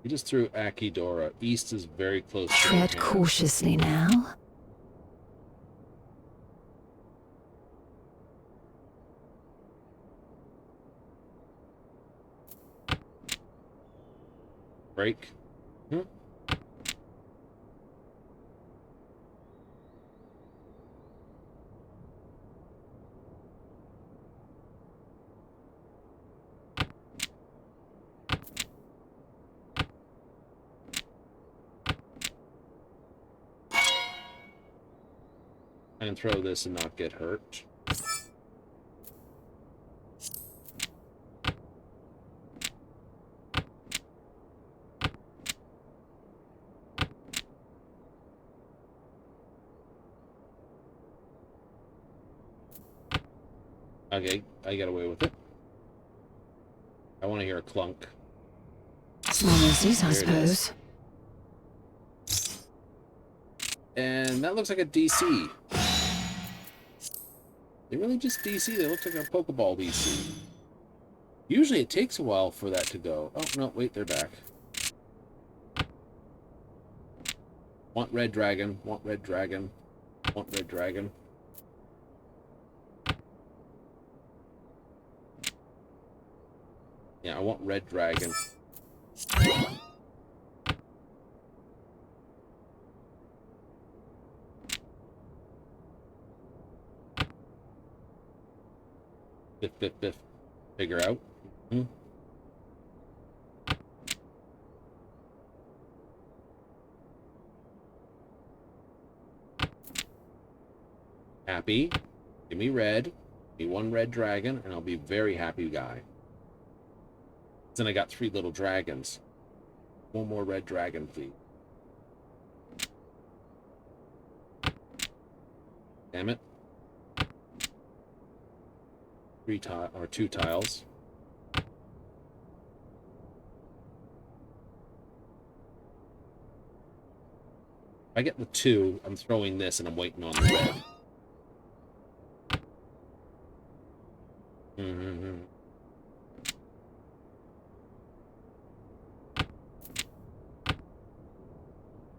We just threw Akidora. East is very close to Tread cautiously now. Break. I can throw this and not get hurt. Okay, I got away with it. I want to hear a clunk. Small misses, I suppose. And that looks like a DC. They really just DC. They look like a Pokeball DC. Usually it takes a while for that to go. Oh, no, wait, they're back. Want red dragon. Want red dragon. Want red dragon. Yeah, I want red dragon. Biff, biff, biff. Figure out. Happy. Give me red. Give me 1 red dragon, and I'll be a very happy guy. Then I got 3 little dragons. 1 more red dragon, please. Damn it. 2 tiles. If I get the 2, I'm throwing this and I'm waiting on the red.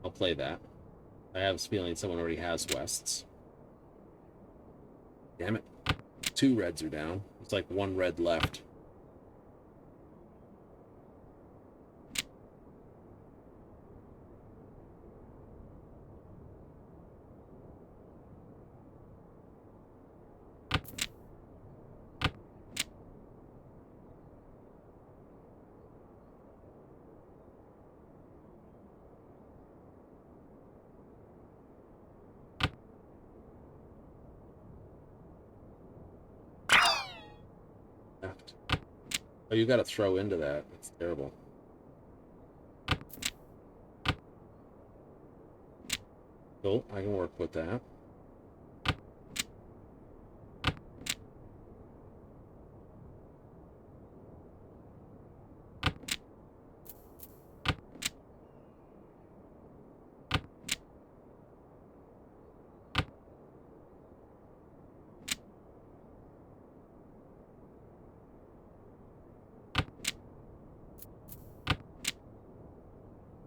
I'll play that. I have a feeling someone already has Wests. Damn it. 2 reds are down. It's like 1 red left. Oh, you gotta throw into that. That's terrible. Cool, I can work with that.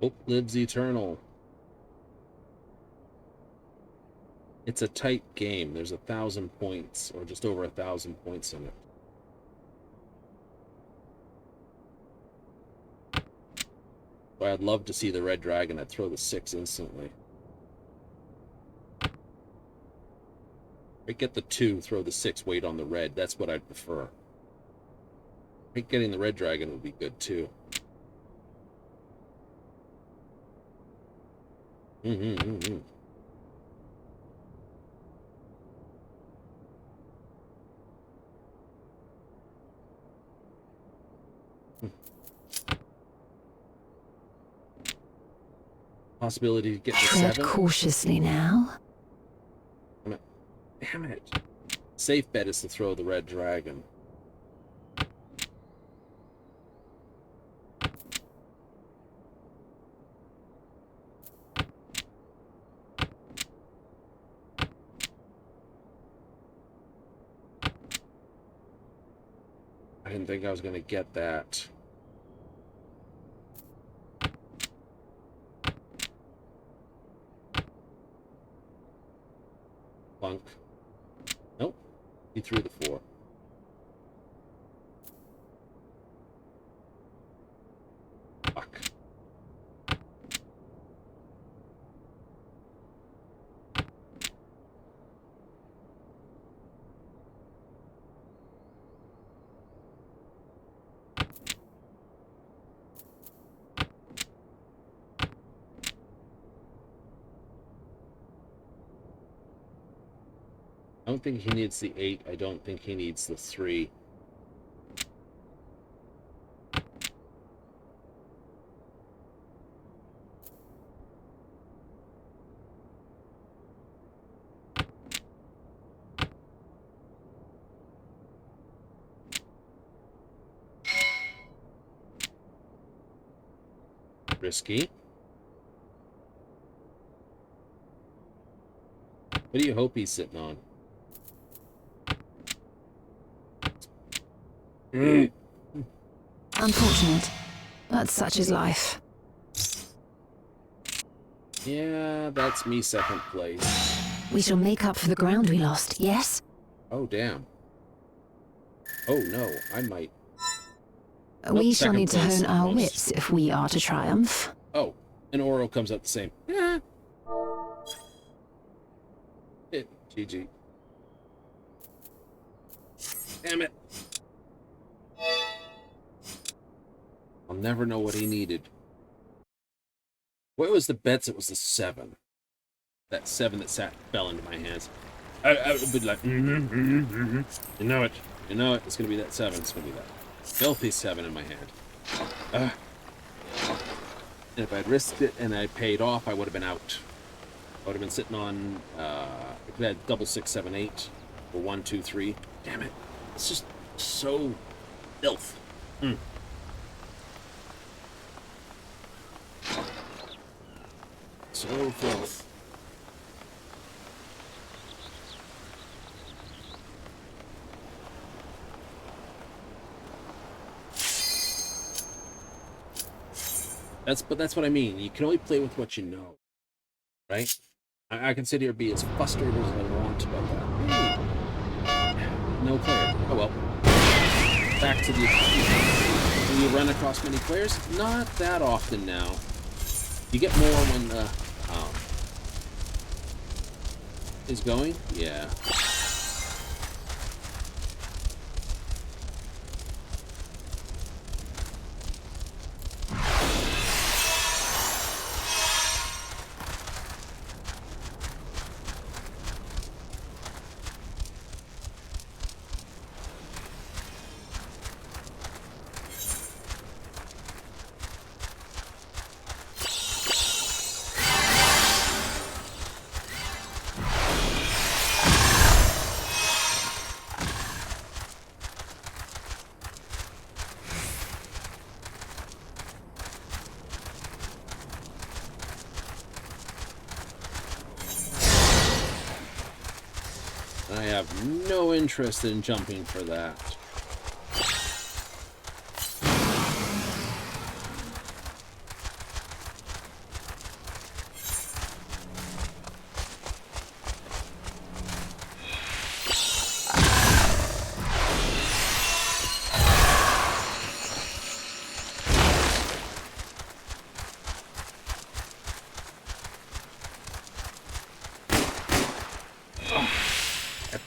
Hope lives eternal. It's a tight game. There's 1,000 points, or just over 1,000 points in it. But I'd love to see the red dragon. I'd throw the 6 instantly. I'd get the 2, throw the 6, wait on the red. That's what I'd prefer. I think getting the red dragon would be good too. Possibility to get the Tread 7. cautiously now. Damn it. Safe bet is to throw the red dragon. I didn't think I was going to get that. Plunk. Nope. He threw the 4. Fuck. I don't think he needs the 8. I don't think he needs the 3. Risky. What do you hope he's sitting on? Unfortunate, but such is life. Yeah, that's me second place. We shall make up for the ground we lost, yes? Oh, damn. Oh, no, I might. We shall second need to place hone our most. wits if we are to triumph. Oh, and Oro comes out the same. Yeah. GG. Damn it. I'll never know what he needed. What was the bets? It was the 7. That 7 that fell into my hands. I would be like, You know it. You know it. It's going to be that 7. It's going to be that filthy 7 in my hand. And if I'd risked it and I paid off, I would have been out. I would have been sitting on, I could have had double 6, 7, 8, or 1, 2, 3. Damn it. It's just so filth. So filth. But that's what I mean. You can only play with what you know, right? I can sit here and be as frustrated as I want about that. No player. Oh well. Back to the. Do you run across many players? Not that often now. You get more when is going? Yeah. I have no interest in jumping for that.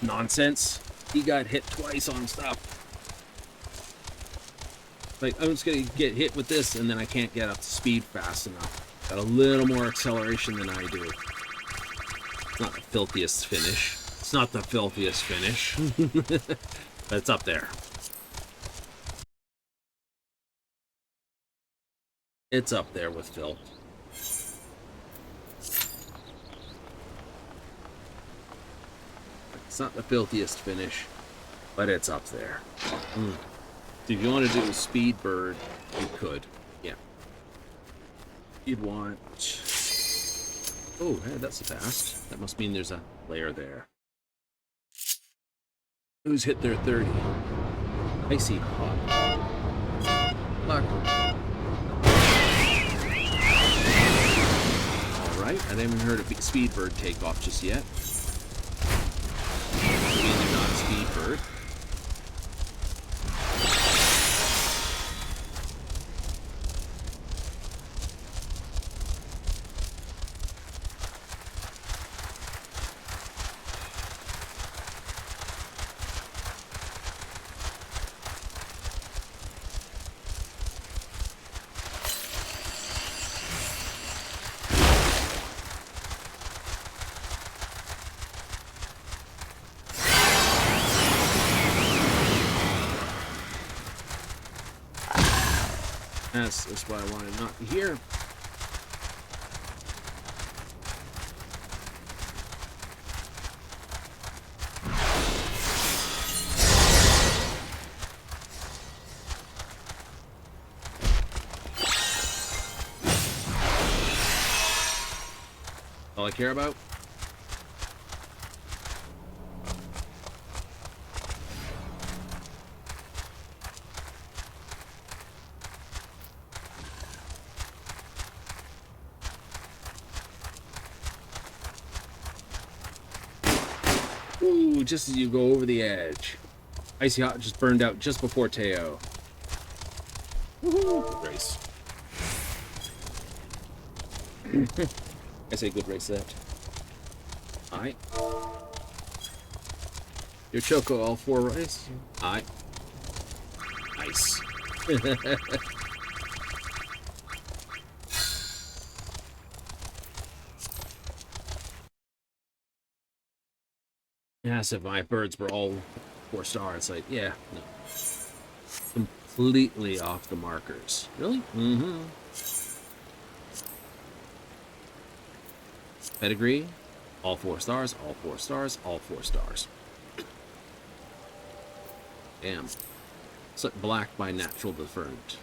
nonsense. He got hit twice on stuff. Like, I'm just gonna get hit with this, and then I can't get up to speed fast enough. Got a little more acceleration than I do. It's not the filthiest finish. It's not the filthiest finish. But it's up there. It's up there with filth. It's not the filthiest finish, but it's up there. If you want to do a speed bird, you could. Yeah. You'd want... Oh, hey, that's fast. That must mean there's a layer there. Who's hit their 30? Icy hot. Luck. Alright, I haven't heard a speed bird take off just yet. Maybe they're not a speed bird. That's why I wanted not to hear. All I care about. Ooh, just as you go over the edge. Icy Hot just burned out just before Teo. Woohoo! Good race. I say good race that. Aye. Your Choco all 4 rice? Aye. Nice. Yes, if my birds were all 4 stars, like, yeah, no. Completely off the markers. Really? Mm-hmm. Pedigree, all 4 stars, all 4 stars, all 4 stars. Damn. It's like black by natural deferment.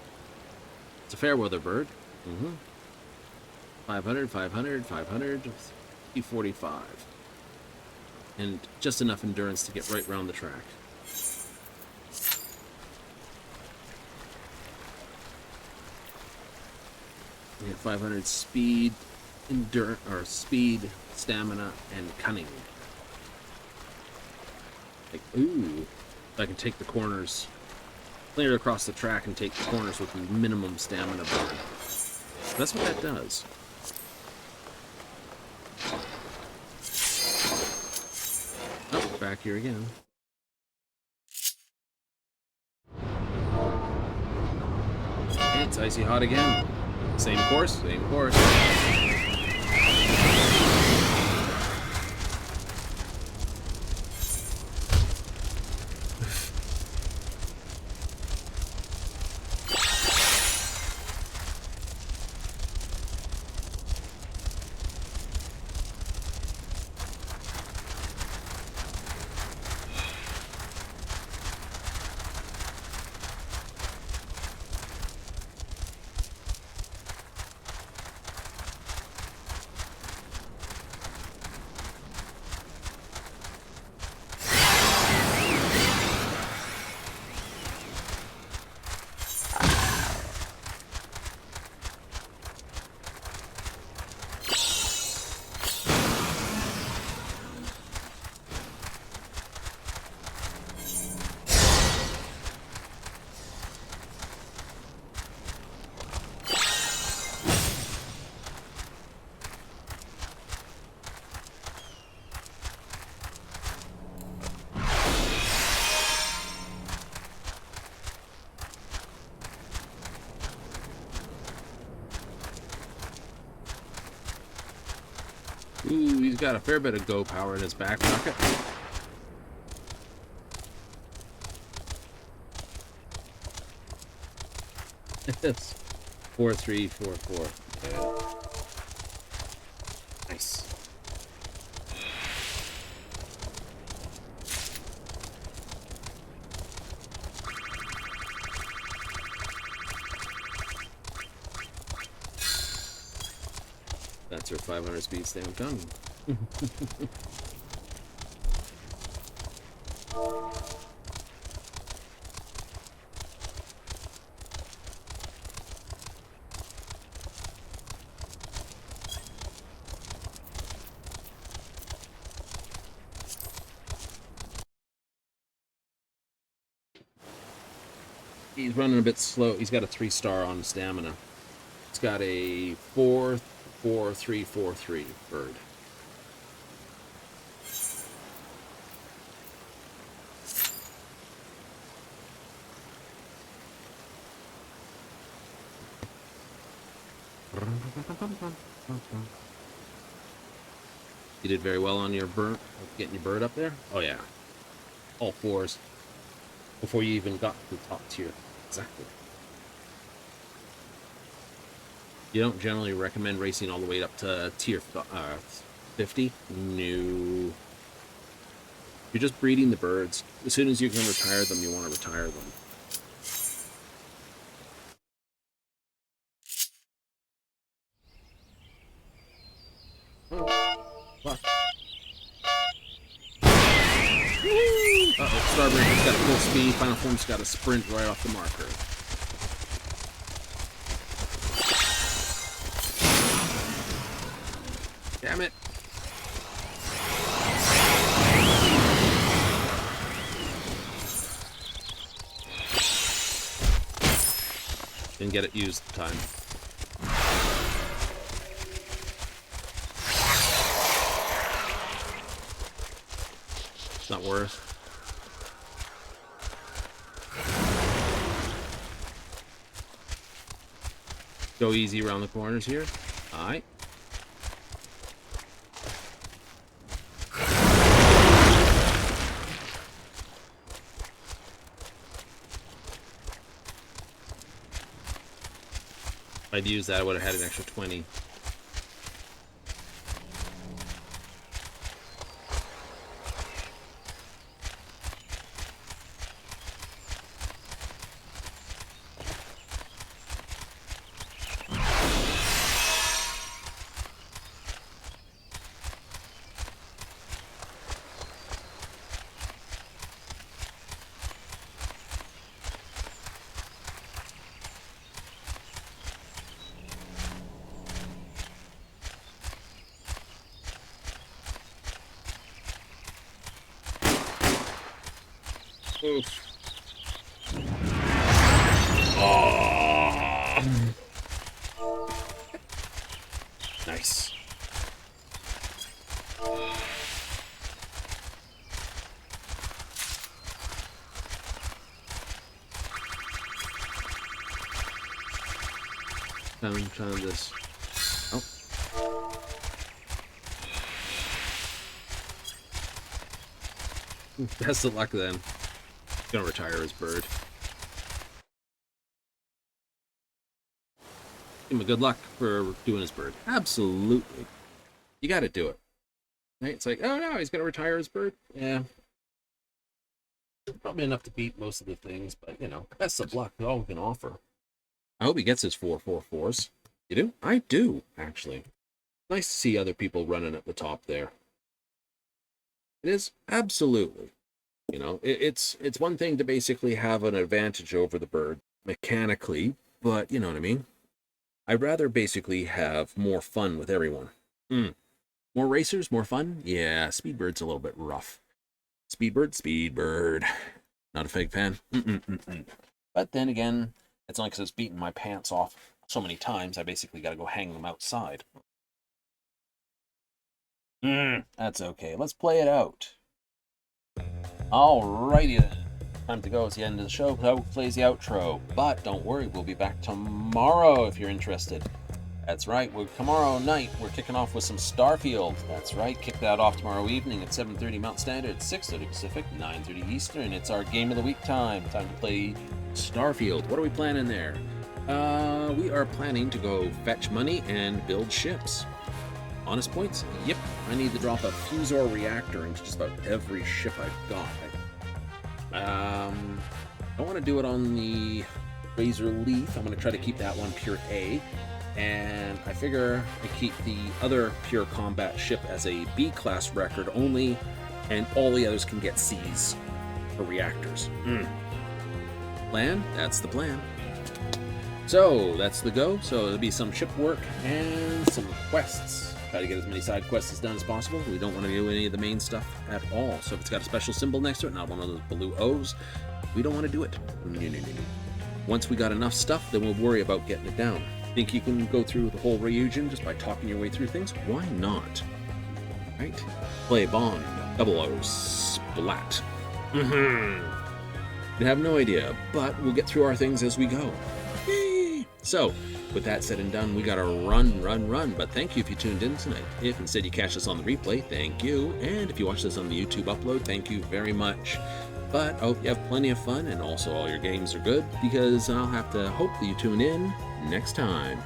It's a fair weather bird. Mm-hmm. 500, 500, 500, 345. And just enough endurance to get right round the track. We have 500 speed, endurance, or speed, stamina, and cunning. Like, ooh, I can take the corners, clear across the track and take the corners with minimum stamina burn. That's what that does. Oh, back here again. And it's Icy Hot again. Same course, same course. Ooh, he's got a fair bit of go power in his back pocket. It's 4-3-4-4. Yeah. Nice. That's her 500 speed stamp done. He's running a bit slow. He's got a 3-star on stamina. He's got a 4-4-3-4-3 bird. You did very well on your bird, getting your bird up there. Oh yeah, all 4s before you even got to the top tier. Exactly. You don't generally recommend racing all the way up to tier 50. No. You're just breeding the birds. As soon as you can retire them, you want to retire them. Fuck. Uh-oh, Starbreaker's got a full speed, Final Form's got a sprint right off the marker. Damn it. Didn't get it used in time. It's not worth. Go easy around the corners here. Alright. If I'd used that, I would have had an extra 20. Oof. Oh. Nice. I'm trying this. Oh. Best of luck then. Gonna retire his bird. Give him a good luck for doing his bird. Absolutely. You gotta do it. Right? It's like, oh no, he's gonna retire his bird. Yeah. Probably enough to beat most of the things, but you know, best of luck. All we can offer. I hope he gets his 4-4-4s. You do? I do, actually. Nice to see other people running at the top there. It is, absolutely. You know, it's one thing to basically have an advantage over the bird mechanically, but you know what I mean? I'd rather basically have more fun with everyone. More racers, more fun? Yeah, Speedbird's a little bit rough. Speedbird. Not a fake fan. But then again, it's only because it's beaten my pants off so many times, I basically got to go hang them outside. That's okay. Let's play it out. Alrighty, time to go. It's the end of the show. Who plays the outro? But don't worry, we'll be back tomorrow if you're interested. That's right. Tomorrow night, we're kicking off with some Starfield. That's right. Kick that off tomorrow evening at 7:30 Mountain Standard, 6:30 Pacific, 9:30 Eastern. It's our game of the week time. Time to play Starfield. What are we planning there? We are planning to go fetch money and build ships. Honest points? Yep. I need to drop a fusor reactor into just about every ship I've got. I want to do it on the Razor Leaf. I'm going to try to keep that one pure A. And I figure I keep the other pure combat ship as a B-class record only, and all the others can get C's for reactors. Plan? That's the plan. So, that's the go. So, there'll be some ship work and some quests. Try to get as many side quests done as possible. We don't want to do any of the main stuff at all. So, if it's got a special symbol next to it, not one of those blue O's, we don't want to do it. No. Once we got enough stuff, then we'll worry about getting it down. Think you can go through the whole region just by talking your way through things? Why not? Right? Play Bond, 00, Splat. I have no idea, but we'll get through our things as we go. Yay! So, with that said and done, we gotta run. But thank you if you tuned in tonight. If instead you catch us on the replay, thank you. And if you watch this on the YouTube upload, thank you very much. But I hope you have plenty of fun and also all your games are good, because I'll have to hope that you tune in next time.